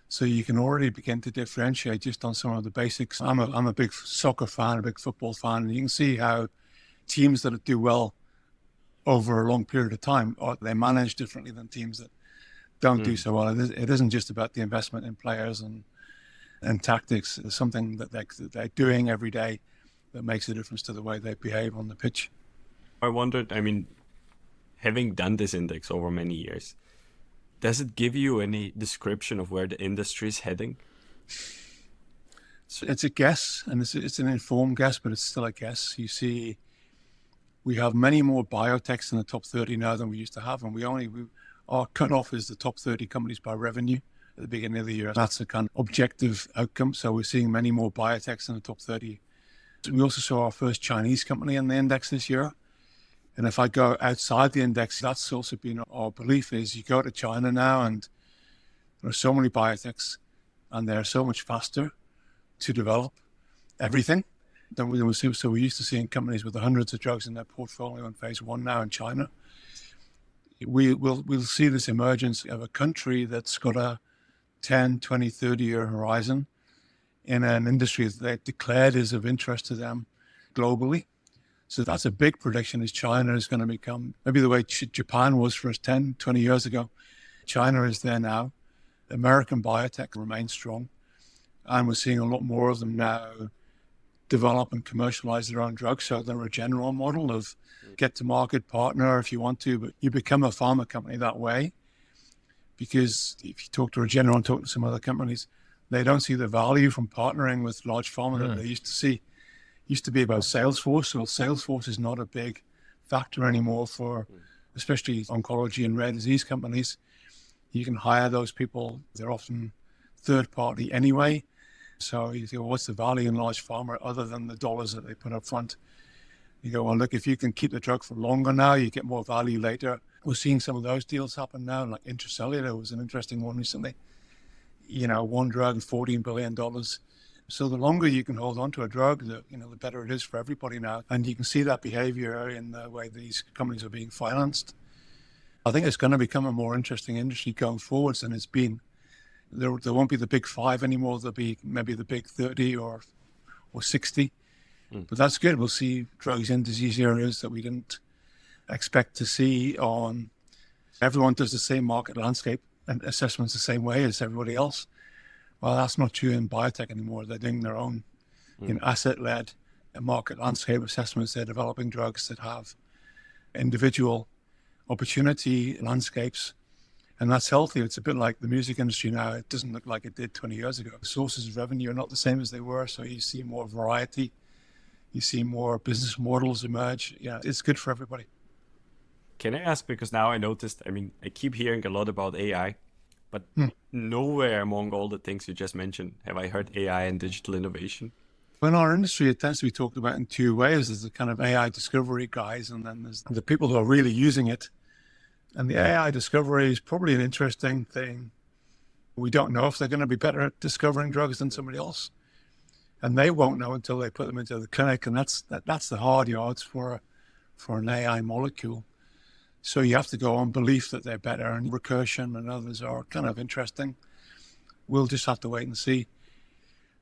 So you can already begin to differentiate just on some of the basics. I'm a big soccer fan, a big football fan, and you can see how teams that do well over a long period of time, they manage differently than teams that don't do so well. It isn't just about the investment in players and tactics. It's something that they're doing every day that makes a difference to the way they behave on the pitch. I wondered, having done this index over many years, does it give you any description of where the industry is heading? It's a guess, and it's an informed guess, but it's still a guess. You see, we have many more biotechs in the top 30 now than we used to have, and our cutoff is the top 30 companies by revenue at the beginning of the year. That's a kind of objective outcome. So we're seeing many more biotechs in the top 30. We also saw our first Chinese company in the index this year. And if I go outside the index, that's also been our belief is you go to China now and there are so many biotechs and they're so much faster to develop everything than we see. So we're used to seeing companies with hundreds of drugs in their portfolio in phase 1 now in China. We'll see this emergence of a country that's got a 10, 20, 30-year horizon in an industry that they've declared is of interest to them globally. So that's a big prediction, is China is going to become, maybe the way Japan was for us 10, 20 years ago. China is there now. American biotech remains strong. And we're seeing a lot more of them now develop and commercialize their own drugs. So they're a general model of get to market partner if you want to, but you become a pharma company that way. Because if you talk to a general and talk to some other companies, they don't see the value from partnering with large pharma that they used to see. Used to be about Salesforce. So Salesforce is not a big factor anymore for especially oncology and rare disease companies. You can hire those people. They're often third party anyway. So you go, what's the value in large pharma other than the dollars that they put up front? You go, well, look, if you can keep the drug for longer now, you get more value later. We're seeing some of those deals happen now. Like Intracellular was an interesting one recently. One drug, $14 billion. So the longer you can hold on to a drug, the better it is for everybody now. And you can see that behavior in the way these companies are being financed. I think it's going to become a more interesting industry going forwards than it's been. There won't be the big 5 anymore. There'll be maybe the big 30 or 60. But that's good. We'll see drugs in disease areas that we didn't expect to see on. Everyone does the same market landscape and assessments the same way as everybody else. Well, that's not true in biotech anymore. They're doing their own asset-led market landscape assessments. They're developing drugs that have individual opportunity landscapes, and that's healthy. It's a bit like the music industry now. It doesn't look like it did 20 years ago. The sources of revenue are not the same as they were, so you see more variety. You see more business models emerge. Yeah, it's good for everybody. Can I ask, because now I noticed, I keep hearing a lot about AI, but nowhere among all the things you just mentioned have I heard AI and digital innovation. In our industry, it tends to be talked about in two ways. There's the kind of AI discovery guys, and then there's the people who are really using it. And the AI discovery is probably an interesting thing. We don't know if they're going to be better at discovering drugs than somebody else. And they won't know until they put them into the clinic. And that's the hard yards for an AI molecule. So you have to go on belief that they're better, and recursion and others are kind of interesting. We'll just have to wait and see.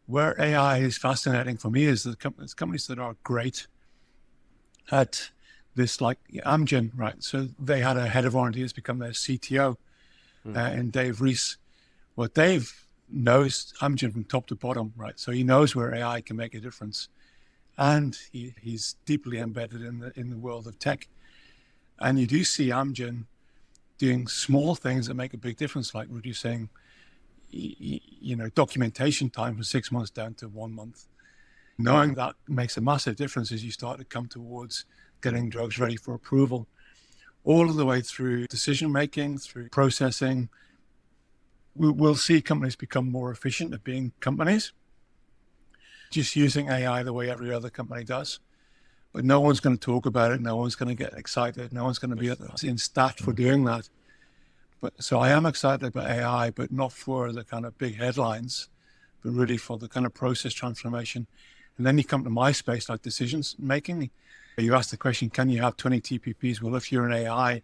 Where AI is fascinating for me is the companies that are great at this, like Amgen, right? So they had a head of R&D who's become their CTO, and Dave Reese. Well, Dave knows Amgen from top to bottom, right? So he knows where AI can make a difference, and he's deeply embedded in the world of tech. And you do see Amgen doing small things that make a big difference, like reducing documentation time from 6 months down to 1 month. Knowing that makes a massive difference as you start to come towards getting drugs ready for approval, all of the way through decision-making, through processing. We'll see companies become more efficient at being companies, just using AI the way every other company does. But no one's going to talk about it. No one's going to get excited. No one's going to be in stat for doing that. So I am excited about AI, but not for the kind of big headlines, but really for the kind of process transformation. And then you come to my space, like decisions making. You ask the question, can you have 20 TPPs? Well, if you're an AI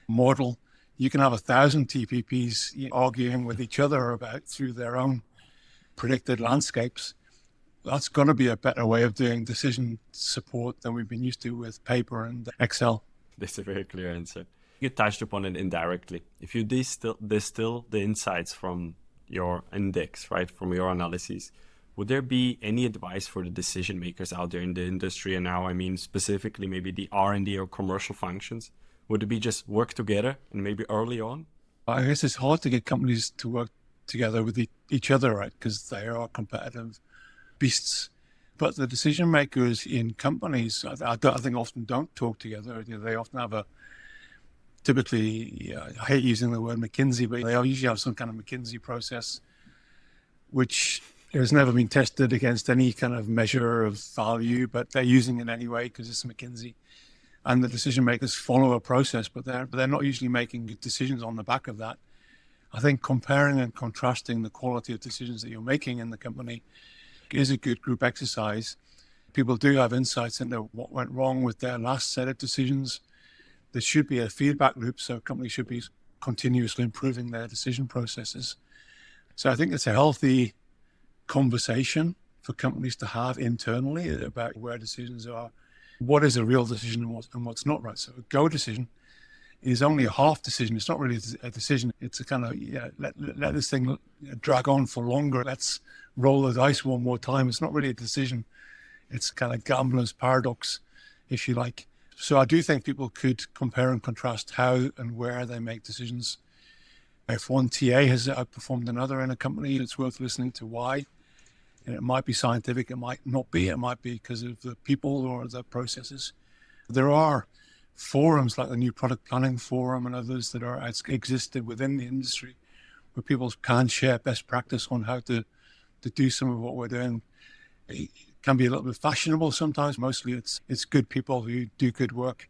model, you can have 1,000 TPPs arguing with each other about through their own predicted landscapes. That's going to be a better way of doing decision support than we've been used to with paper and Excel. That's a very clear answer. You touched upon it indirectly. If you distill the insights from your index, right, from your analyses, would there be any advice for the decision makers out there in the industry? And now I mean specifically maybe the R&D or commercial functions. Would it be just work together and maybe early on? I guess it's hard to get companies to work together with each other, right, because they are competitive beasts. But the decision makers in companies, I think often don't talk together. They often have typically, I hate using the word McKinsey, but they usually have some kind of McKinsey process, which has never been tested against any kind of measure of value, but they're using it anyway because it's McKinsey. And the decision makers follow a process, but they're not usually making decisions on the back of that. I think comparing and contrasting the quality of decisions that you're making in the company is a good group exercise. People do have insights into what went wrong with their last set of decisions. There should be a feedback loop, so companies should be continuously improving their decision processes. So I think it's a healthy conversation for companies to have internally about where decisions are, what is a real decision and what's not, right? So a go decision is only a half decision. It's not really a decision. It's a kind of, let this thing drag on for longer. Let's roll the dice one more time. It's not really a decision. It's kind of gambler's paradox, if you like. So I do think people could compare and contrast how and where they make decisions. If one TA has outperformed another in a company, it's worth listening to why. And it might be scientific, it might not be. It might be because of the people or the processes. There are forums like the New Product Planning Forum and others that are existed within the industry where people can share best practice on how to do some of what we're doing. It can be a little bit fashionable sometimes. Mostly it's good people who do good work,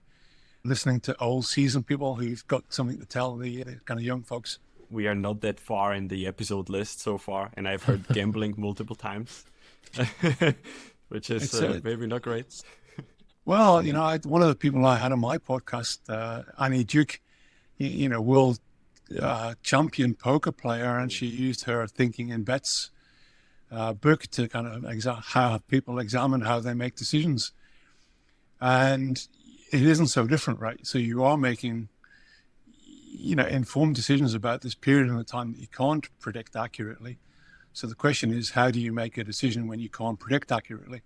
listening to old seasoned people who've got something to tell the kind of young folks. We are not that far in the episode list so far, and I've heard gambling multiple times, which is maybe not great. Well, one of the people I had on my podcast, Annie Duke, world champion poker player, and she used her thinking in bets book to kind of have people examine how they make decisions. And it isn't so different, right? So you are making, informed decisions about this period in the time that you can't predict accurately. So the question is, how do you make a decision when you can't predict accurately?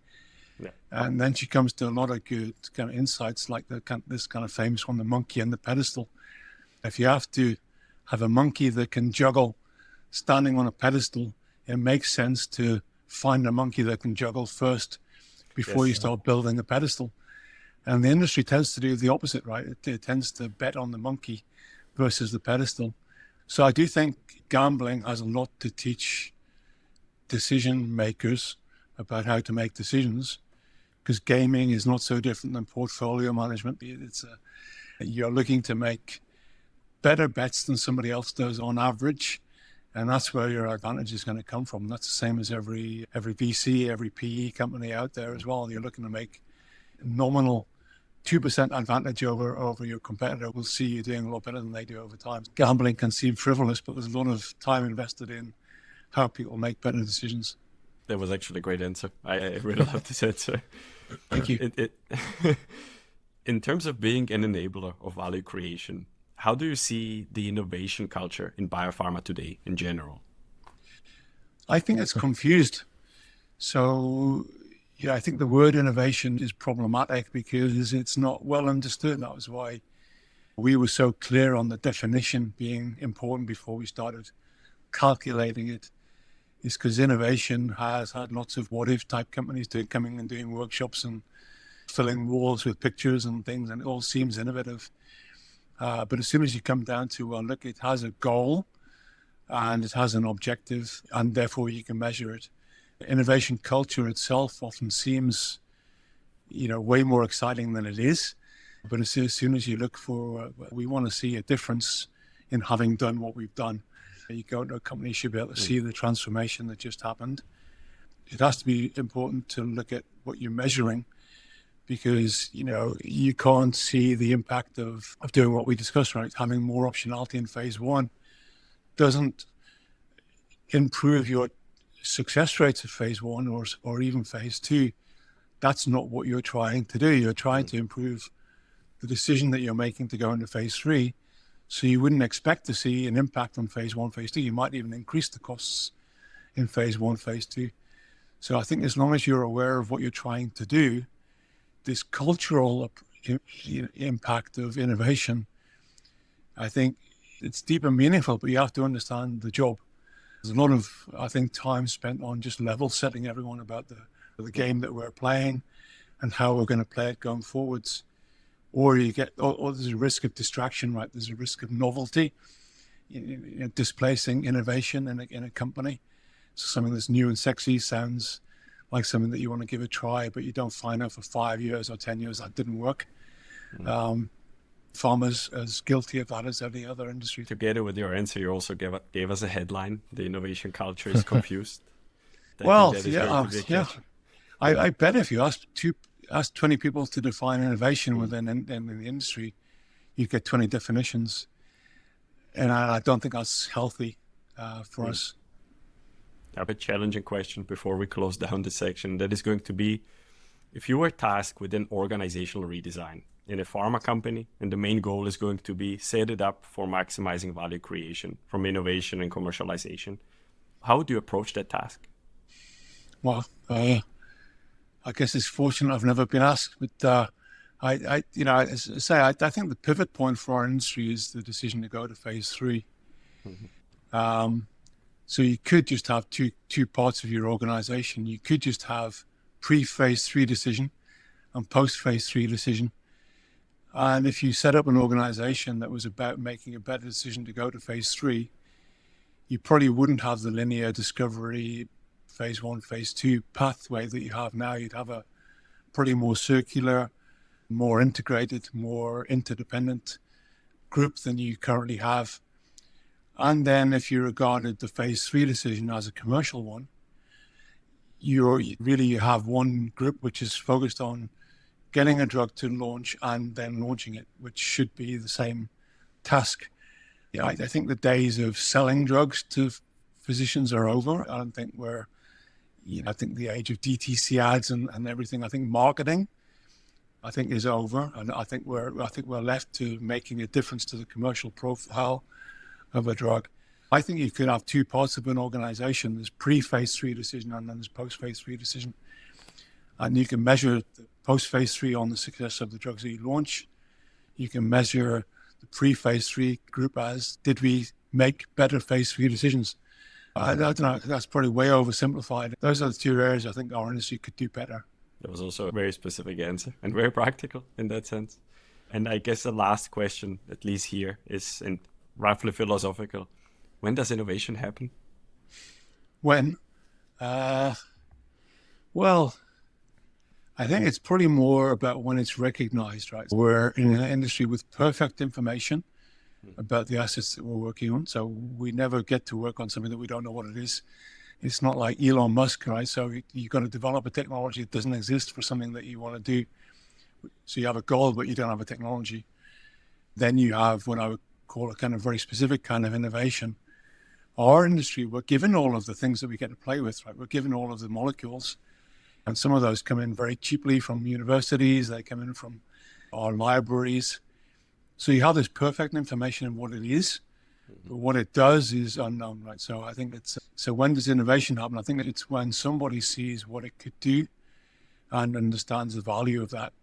Yeah. And then she comes to a lot of good kind of insights, like this kind of famous one, the monkey and the pedestal. If you have to have a monkey that can juggle standing on a pedestal, it makes sense to find a monkey that can juggle first before you start building a pedestal. And the industry tends to do the opposite, right? It tends to bet on the monkey versus the pedestal. So I do think gambling has a lot to teach decision makers about how to make decisions, because gaming is not so different than portfolio management. You're looking to make better bets than somebody else does on average, and that's where your advantage is going to come from. That's the same as every VC, every PE company out there as well. You're looking to make nominal 2% advantage over your competitor. Will see you doing a lot better than they do over time. Gambling can seem frivolous, but there's a lot of time invested in how people make better decisions. That was actually a great answer. I really love this answer. Thank you. In terms of being an enabler of value creation, how do you see the innovation culture in biopharma today in general? I think it's confused. So, I think the word innovation is problematic because it's not well understood. That was why we were so clear on the definition being important before we started calculating it. Is because innovation has had lots of what-if type companies coming and doing workshops and filling walls with pictures and things, and it all seems innovative. But as soon as you come down to, well, look, it has a goal and it has an objective, and therefore you can measure it. Innovation culture itself often seems, way more exciting than it is. But as soon as you look for, we want to see a difference in having done what we've done. You go to a company, you should be able to see the transformation that just happened. It has to be important to look at what you're measuring, because, you can't see the impact of doing what we discussed, right? Having more optionality in phase one doesn't improve your success rates of phase one or even phase two. That's not what you're trying to do. You're trying to improve the decision that you're making to go into phase three. So you wouldn't expect to see an impact on phase one, phase two. You might even increase the costs in phase one, phase two. So I think as long as you're aware of what you're trying to do, this cultural impact of innovation, I think it's deep and meaningful, but you have to understand the job. There's a lot of, I think, time spent on just level setting everyone about the game that we're playing and how we're going to play it going forwards. Or you get, or there's a risk of distraction, right? There's a risk of novelty, displacing innovation in a company. So something that's new and sexy sounds like something that you want to give a try, but you don't find out for 5 years or 10 years that didn't work. Pharma's as guilty of that as any other industry. Together with your answer, you also gave us a headline: the innovation culture is confused. Well, yeah. I bet if you ask 20 people to define innovation within the industry, you get 20 definitions. And I don't think that's healthy for us. I have a challenging question before we close down this section. That is going to be, if you were tasked with an organizational redesign in a pharma company, and the main goal is going to be set it up for maximizing value creation from innovation and commercialization, how would you approach that task? Well, I guess it's fortunate I've never been asked, but I think the pivot point for our industry is the decision to go to phase three. So you could just have two parts of your organization. You could just have pre-phase three decision and post-phase three decision. And if you set up an organization that was about making a better decision to go to phase three, you probably wouldn't have the linear discovery, phase one, phase two pathway that you have now. You'd have a pretty more circular, more integrated, more interdependent group than you currently have. And then if you regarded the phase three decision as a commercial one, you have one group which is focused on getting a drug to launch and then launching it, which should be the same task. I think the days of selling drugs to physicians are over. I don't think we're I think the age of DTC ads and everything. I think marketing, I think, is over, and I think we're left to making a difference to the commercial profile of a drug. I think you could have two parts of an organization. There's pre-phase 3 decision and then there's post-phase 3 decision. And you can measure the post-phase 3 on the success of the drugs that you launch. You can measure the pre-phase 3 group as, did we make better phase 3 decisions? I don't know, that's probably way oversimplified. Those are the two areas I think our industry could do better. That was also a very specific answer and very practical in that sense. And I guess the last question, at least here, is roughly philosophical. When does innovation happen? When? Well, I think it's probably more about when it's recognized, right? We're in an industry with perfect information about the assets that we're working on. So we never get to work on something that we don't know what it is. It's not like Elon Musk, right? So you've got to develop a technology that doesn't exist for something that you want to do. So you have a goal, but you don't have a technology. Then you have what I would call a kind of very specific kind of innovation. Our industry, we're given all of the things that we get to play with, right? We're given all of the molecules, and some of those come in very cheaply from universities. They come in from our libraries. So you have this perfect information in what it is, but what it does is unknown, right? So I think so when does innovation happen? I think it's when somebody sees what it could do and understands the value of that.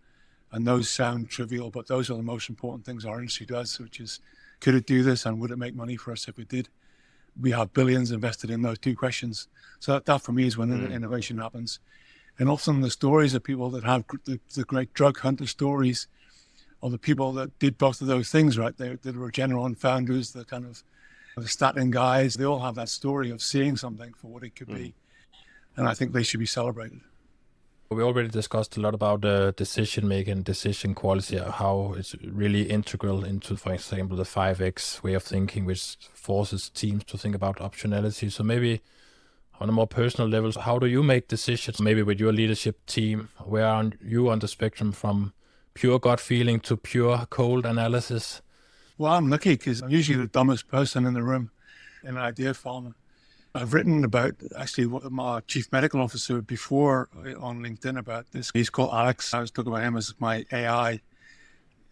And those sound trivial, but those are the most important things our industry does, which is, could it do this and would it make money for us if it did? We have billions invested in those two questions. So that for me is when innovation happens. And often the stories of people that have the great drug hunter stories are the people that did both of those things, right? They were Regeneron founders, the kind of the statin guys. They all have that story of seeing something for what it could be. And I think they should be celebrated. We already discussed a lot about decision-making, decision quality, how it's really integral into, for example, the 5X way of thinking, which forces teams to think about optionality. So maybe on a more personal level, how do you make decisions, maybe with your leadership team? Where are you on the spectrum from pure gut feeling to pure cold analysis? Well, I'm lucky because I'm usually the dumbest person in the room in idea pharma. I've written about actually what my chief medical officer before on LinkedIn about this. He's called Alex. I was talking about him as my AI.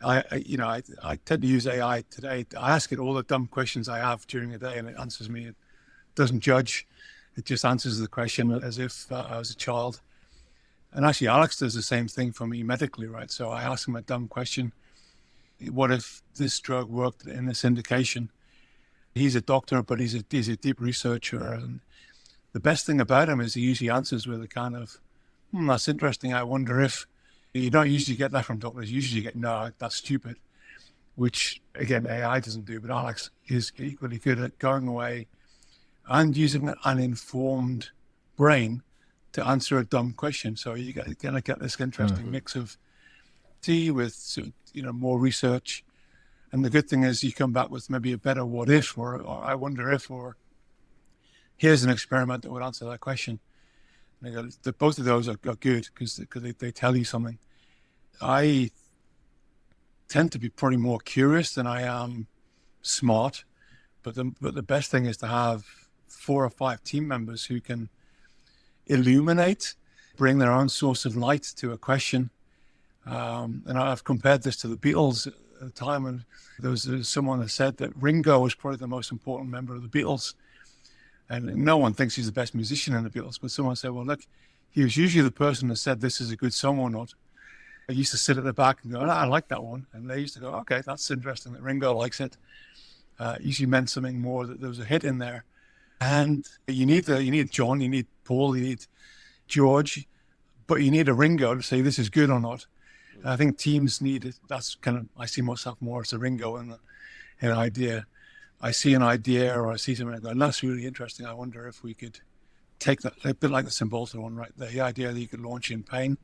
I tend to use AI today. I ask it all the dumb questions I have during the day and it answers me. It doesn't judge. It just answers the question as if I was a child. And actually Alex does the same thing for me medically, right? So I ask him a dumb question. What if this drug worked in this indication? He's a doctor, but he's a deep researcher. And the best thing about him is he usually answers with a kind of, that's interesting. I wonder if. You don't usually get that from doctors. You usually get, no, that's stupid, which, again, AI doesn't do. But Alex is equally good at going away and using an informed brain to answer a dumb question. So you're going to get this interesting mix of tea with, more research. And the good thing is you come back with maybe a better what if, or I wonder if, or here's an experiment that would answer that question. And both of those are good because they tell you something. I tend to be probably more curious than I am smart, but the best thing is to have 4 or 5 team members who can illuminate, bring their own source of light to a question. And I've compared this to the Beatles at the time, and there was someone that said that Ringo was probably the most important member of the Beatles. And no one thinks he's the best musician in the Beatles, but someone said, well, look, he was usually the person that said this is a good song or not. I used to sit at the back and go, I like that one. And they used to go, okay, that's interesting that Ringo likes it. Usually meant something more, that there was a hit in there. And you need John, you need Paul, you need George, but you need a Ringo to say this is good or not. And I think teams need it. That's kind of, I see myself more as a Ringo in an idea. I see an idea or I see something and I go, that's really interesting. I wonder if we could take that, a bit like the Cymbalta one, right? The idea that you could launch in pain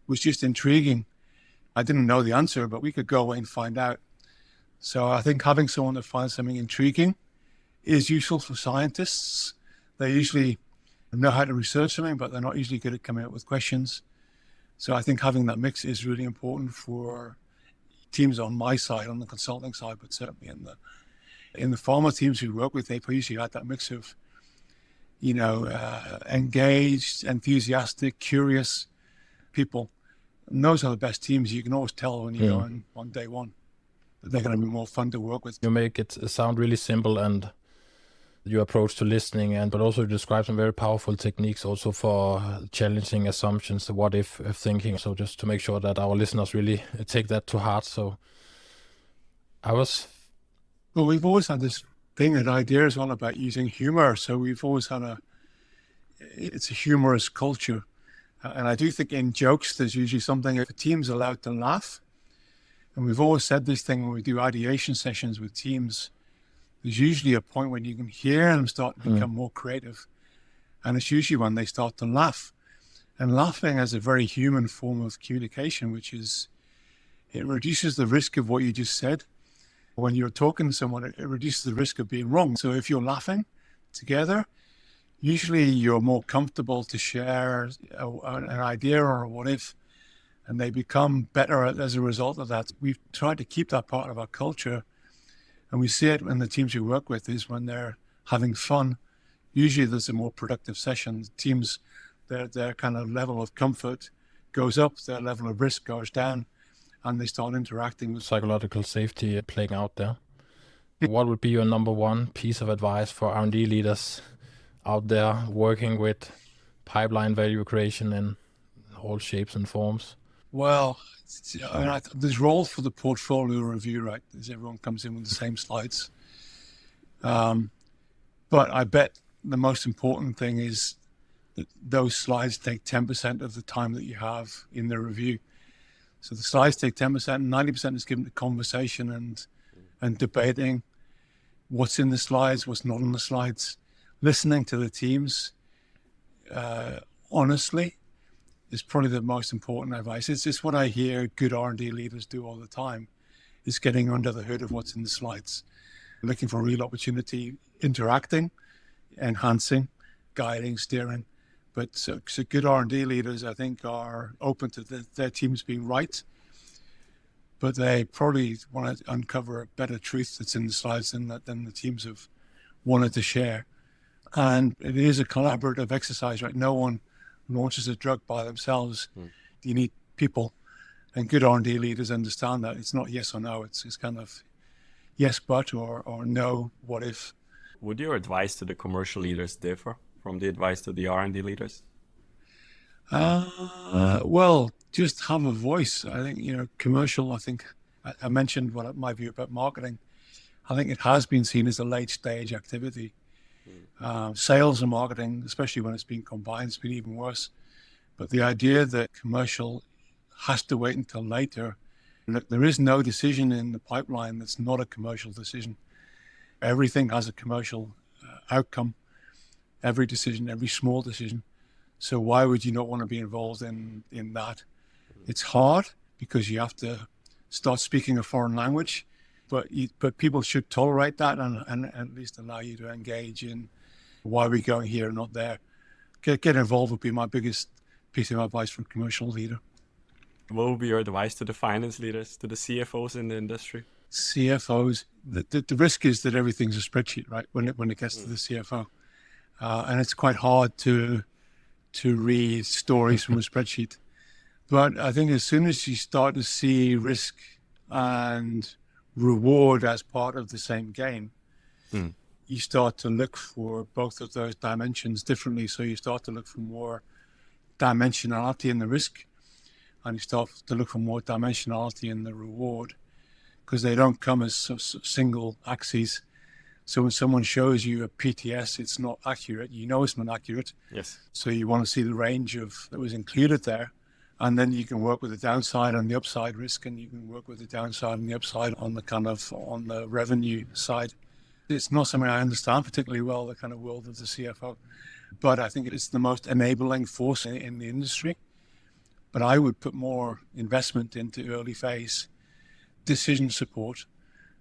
was just intriguing. I didn't know the answer, but we could go away and find out. So I think having someone that finds something intriguing is useful for scientists. They usually know how to research something, but they're not usually good at coming up with questions. So I think having that mix is really important for teams on my side, on the consulting side, but certainly in the pharma teams we work with, they usually had that mix of engaged, enthusiastic, curious people. And those are the best teams. You can always tell when you go in on day one that they're going to be more fun to work with. You make it sound really simple, and your approach to listening, but also you describe some very powerful techniques also for challenging assumptions, the what if thinking. So just to make sure that our listeners really take that to heart. So Well, we've always had this thing that idea is all about using humor. So we've always had it's a humorous culture. And I do think in jokes, there's usually something, if a team's allowed to laugh, and we've always said this thing when we do ideation sessions with teams, there's usually a point when you can hear them start to become more creative. And it's usually when they start to laugh. And laughing is a very human form of communication, which is, it reduces the risk of what you just said. When you're talking to someone, it reduces the risk of being wrong. So if you're laughing together, usually you're more comfortable to share an idea or a what if, and they become better as a result of that. We've tried to keep that part of our culture, and we see it in the teams we work with is when they're having fun, usually there's a more productive session. Teams, their kind of level of comfort goes up, their level of risk goes down, and they start interacting with psychological safety playing out there. What would be your number one piece of advice for R&D leaders out there working with pipeline value creation in all shapes and forms? Well, there's roles for the portfolio review, right? As everyone comes in with the same slides. But I bet the most important thing is that those slides take 10% of the time that you have in the review. So the slides take 10%, and 90% is given to conversation and debating what's in the slides, what's not in the slides, listening to the teams honestly is probably the most important advice. It's just what I hear good R&D leaders do all the time, is getting under the hood of what's in the slides, looking for real opportunity, interacting, enhancing, guiding, steering. But so good R&D leaders, I think, are open to their teams being right, but they probably want to uncover a better truth that's in the slides than the teams have wanted to share. And it is a collaborative exercise, right? No one launches a drug by themselves. You need people, and good R&D leaders understand that. It's not yes or no. It's kind of yes, but, or no, what if. Would your advice to the commercial leaders differ from the advice to the R&D leaders? Well, just have a voice. I think, commercial, I think I mentioned what my view about marketing. I think it has been seen as a late stage activity. Sales and marketing, especially when it's been combined, it's been even worse. But the idea that commercial has to wait until later, look, there is no decision in the pipeline that's not a commercial decision. Everything has a commercial outcome, every decision, every small decision. So why would you not want to be involved in that? It's hard because you have to start speaking a foreign language, but people should tolerate that and at least allow you to engage in why are we going here and not there. Get involved would be my biggest piece of advice from a commercial leader. What would be your advice to the finance leaders, to the CFOs in the industry? CFOs, the risk is that everything's a spreadsheet, right? When it gets to the CFO, and it's quite hard to read stories from a spreadsheet. But I think as soon as you start to see risk and reward as part of the same game, you start to look for both of those dimensions differently. So you start to look for more dimensionality in the risk, and you start to look for more dimensionality in the reward, because they don't come as single axes. So when someone shows you a PTS, it's not accurate. You know it's not accurate. Yes. So you want to see the range that was included there. And then you can work with the downside and the upside risk, and you can work with the downside and the upside on the revenue side. It's not something I understand particularly well, the kind of world of the CFO, but I think it's the most enabling force in the industry. But I would put more investment into early phase decision support,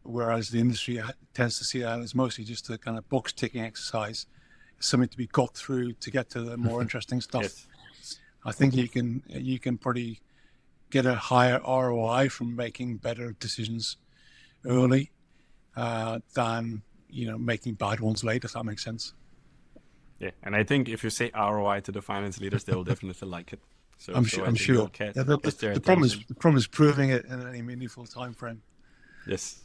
whereas the industry tends to see that as mostly just a kind of box ticking exercise, something to be got through to get to the more interesting stuff. Yes. I think you can probably get a higher ROI from making better decisions early than making bad ones late, if that makes sense. Yeah, and I think if you say ROI to the finance leaders, they will definitely like it. So, I'm so sure. I I'm think you'll sure. catch, Yeah, catch their the problem is attention. the problem is proving it in any meaningful time frame. Yes.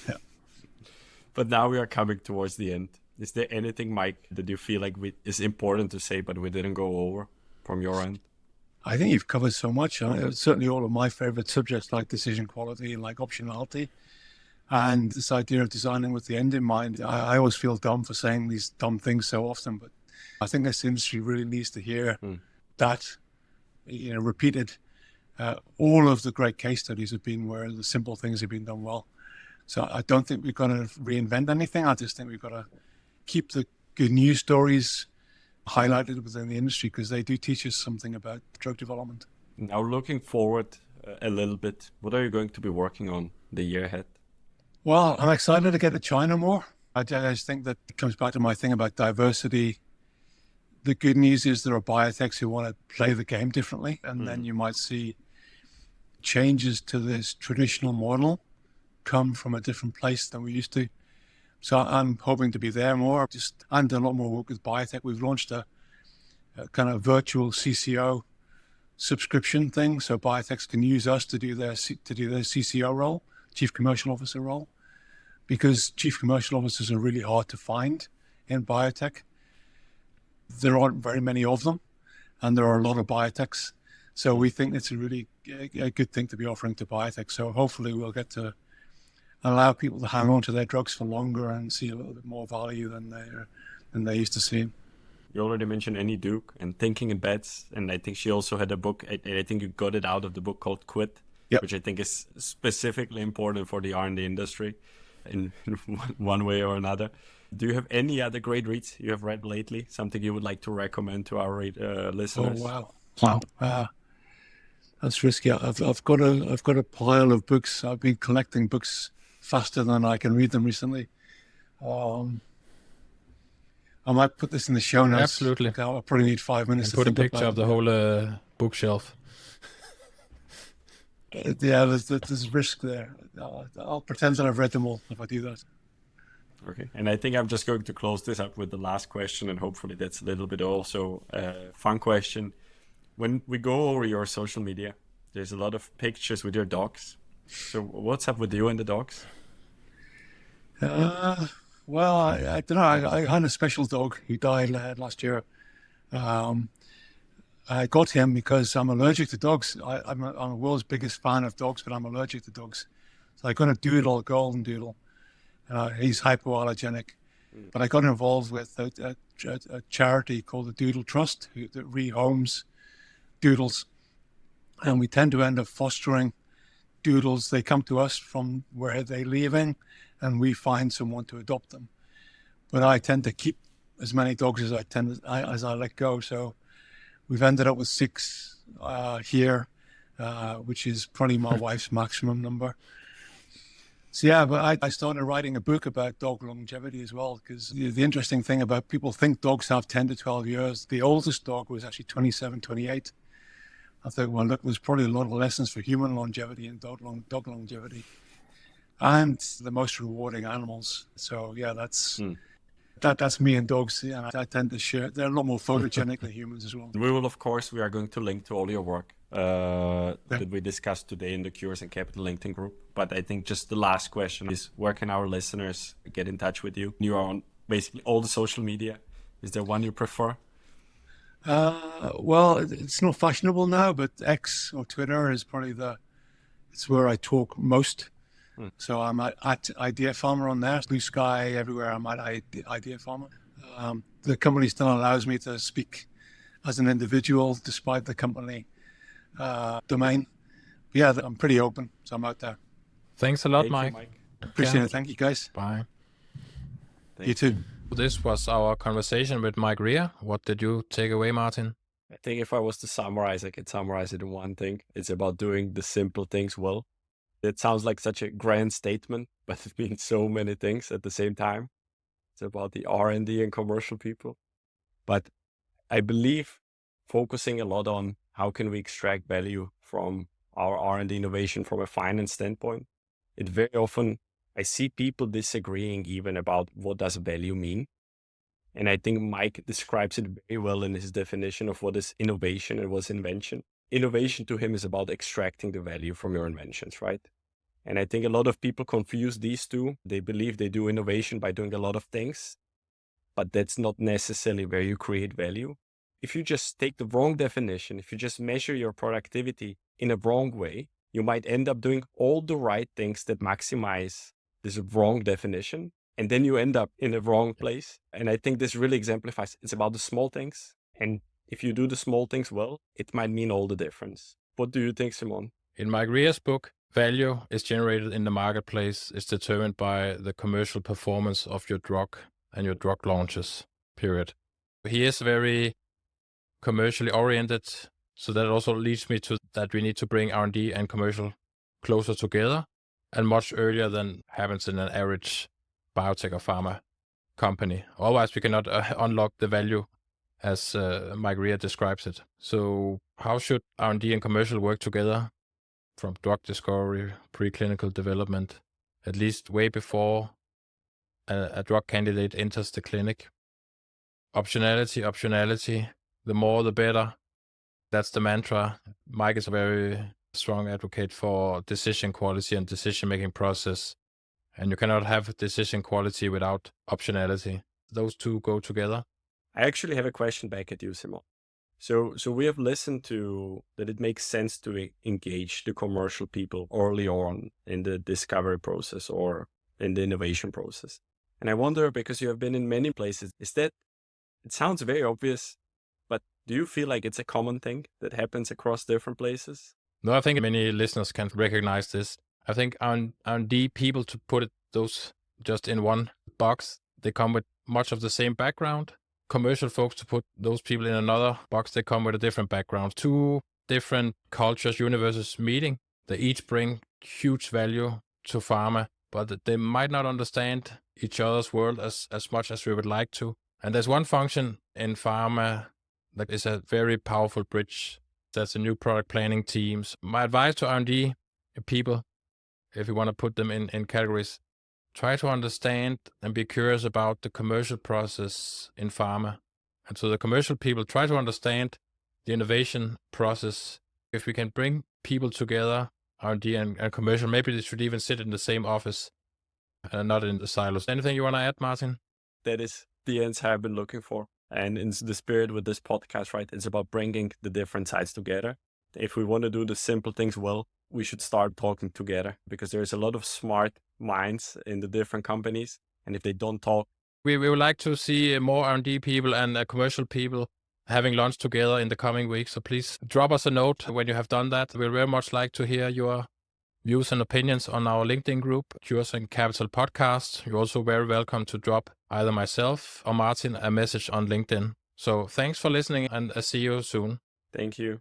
Yeah. But now we are coming towards the end. Is there anything, Mike, that you feel like is important to say, but we didn't go over from your end? I think you've covered so much. Certainly all of my favorite subjects like decision quality and like optionality. And this idea of designing with the end in mind, I always feel dumb for saying these dumb things so often, but I think this industry really needs to hear that, repeated. All of the great case studies have been where the simple things have been done well. So I don't think we're going to reinvent anything. I just think we've got to keep the good news stories highlighted within the industry because they do teach us something about drug development. Now, looking forward a little bit, what are you going to be working on the year ahead? Well, I'm excited to get to China more. I just think that it comes back to my thing about diversity. The good news is there are biotechs who want to play the game differently, and then you might see changes to this traditional model come from a different place than we used to. So I'm hoping to be there more. I'm doing a lot more work with biotech. We've launched a kind of virtual CCO subscription thing, so biotechs can use us to do their CCO role, Chief Commercial Officer role, because Chief Commercial Officers are really hard to find in biotech. There aren't very many of them, and there are a lot of biotechs. So we think it's a really a good thing to be offering to biotech. So hopefully we'll get to allow people to hang on to their drugs for longer and see a little bit more value than they used to see. You already mentioned Annie Duke and Thinking in Bets, and I think she also had a book. I think you got it out of the book called Quit, which I think is specifically important for the R&D industry in one way or another. Do you have any other great reads you have read lately? Something you would like to recommend to our listeners? Oh wow! That's risky. I've got a pile of books. I've been collecting books faster than I can read them recently. I might put this in the show notes. Absolutely. I'll probably need 5 minutes And to put a think picture about of the whole bookshelf. Yeah, there's risk there. I'll pretend that I've read them all if I do that. Okay, and I think I'm just going to close this up with the last question, and hopefully that's a little bit also a fun question. When we go over your social media, there's a lot of pictures with your dogs. So what's up with you and the dogs? Well, I don't know. I had a special dog who died last year. I got him because I'm allergic to dogs. I'm the world's biggest fan of dogs, but I'm allergic to dogs. So I got a doodle, a golden doodle. He's hypoallergenic. But I got involved with a charity called the Doodle Trust that rehomes doodles. And we tend to end up fostering doodles. They come to us from where they're leaving, and we find someone to adopt them. But I tend to keep as many dogs as I let go. So we've ended up with 6 here, which is probably my wife's maximum number. So yeah, but I started writing a book about dog longevity as well, because the interesting thing about people think dogs have 10 to 12 years. The oldest dog was actually 27, 28. I thought, well, look, there's probably a lot of lessons for human longevity and dog longevity, and the most rewarding animals. So yeah, that's me and dogs, and I tend to share. They're a lot more photogenic than humans as well. We will, of course, we are going to link to all your work that we discussed today in the Cures and Capital LinkedIn group. But I think just the last question is, where can our listeners get in touch with you? You are on basically all the social media. Is there one you prefer? Well, it's not fashionable now, but X or Twitter is probably it's where I talk most. So I'm at Idea Pharma on there. Blue Sky everywhere. I'm at Idea Pharma. The company still allows me to speak as an individual, despite the company domain. But yeah, I'm pretty open, so I'm out there. Thanks a lot, Thank you, Mike. Mike. Appreciate it. Thank you, guys. Bye. You too. This was our conversation with Mike Rea. What did you take away, Martin? I think if I was to summarize, I could summarize it in one thing. It's about doing the simple things well. It sounds like such a grand statement, but it means so many things at the same time. It's about the R&D and commercial people. But I believe focusing a lot on how can we extract value from our R&D innovation from a finance standpoint. It very often, I see people disagreeing even about what does value mean. And I think Mike describes it very well in his definition of what is innovation and what's invention. Innovation to him is about extracting the value from your inventions, right? And I think a lot of people confuse these two. They believe they do innovation by doing a lot of things, but that's not necessarily where you create value. If you just take the wrong definition, if you just measure your productivity in a wrong way, you might end up doing all the right things that maximize this wrong definition. And then you end up in a wrong place. And I think this really exemplifies it's about the small things. And if you do the small things well, it might mean all the difference. What do you think, Simon? In Mike Ria's book, value is generated in the marketplace is determined by the commercial performance of your drug and your drug launches, period. He is very commercially oriented, so that also leads me to that we need to bring R&D and commercial closer together and much earlier than happens in an average biotech or pharma company. Otherwise, we cannot unlock the value as Mike Ria describes it. So how should R&D and commercial work together from drug discovery, preclinical development, at least way before a drug candidate enters the clinic? Optionality, the more the better. That's the mantra. Mike is a very strong advocate for decision quality and decision-making process. And you cannot have decision quality without optionality. Those two go together. I actually have a question back at you, Simon. So we have listened to that it makes sense to engage the commercial people early on in the discovery process or in the innovation process. And I wonder, because you have been in many places, it sounds very obvious, but do you feel like it's a common thing that happens across different places? No, I think many listeners can recognize this. I think R&D people, to put those just in one box, they come with much of the same background. Commercial folks, to put those people in another box, they come with a different background. Two different cultures, universes meeting. They each bring huge value to pharma, but they might not understand each other's world as much as we would like to. And there's one function in pharma that is a very powerful bridge. That's the new product planning teams. My advice to R&D people, if you want to put them in categories, try to understand and be curious about the commercial process in pharma. And so the commercial people try to understand the innovation process. If we can bring people together, R&D and commercial, maybe they should even sit in the same office and not in the silos. Anything you want to add, Martin? That is the answer I've been looking for. And in the spirit with this podcast, right, it's about bringing the different sides together. If we want to do the simple things well, we should start talking together, because there's a lot of smart minds in the different companies. And if they don't talk, we would like to see more R&D people and commercial people having lunch together in the coming weeks. So please drop us a note when you have done that. We'd very much like to hear your views and opinions on our LinkedIn group, Cures and Capital Podcast. You're also very welcome to drop either myself or Martin a message on LinkedIn. So thanks for listening, and see you soon. thank you.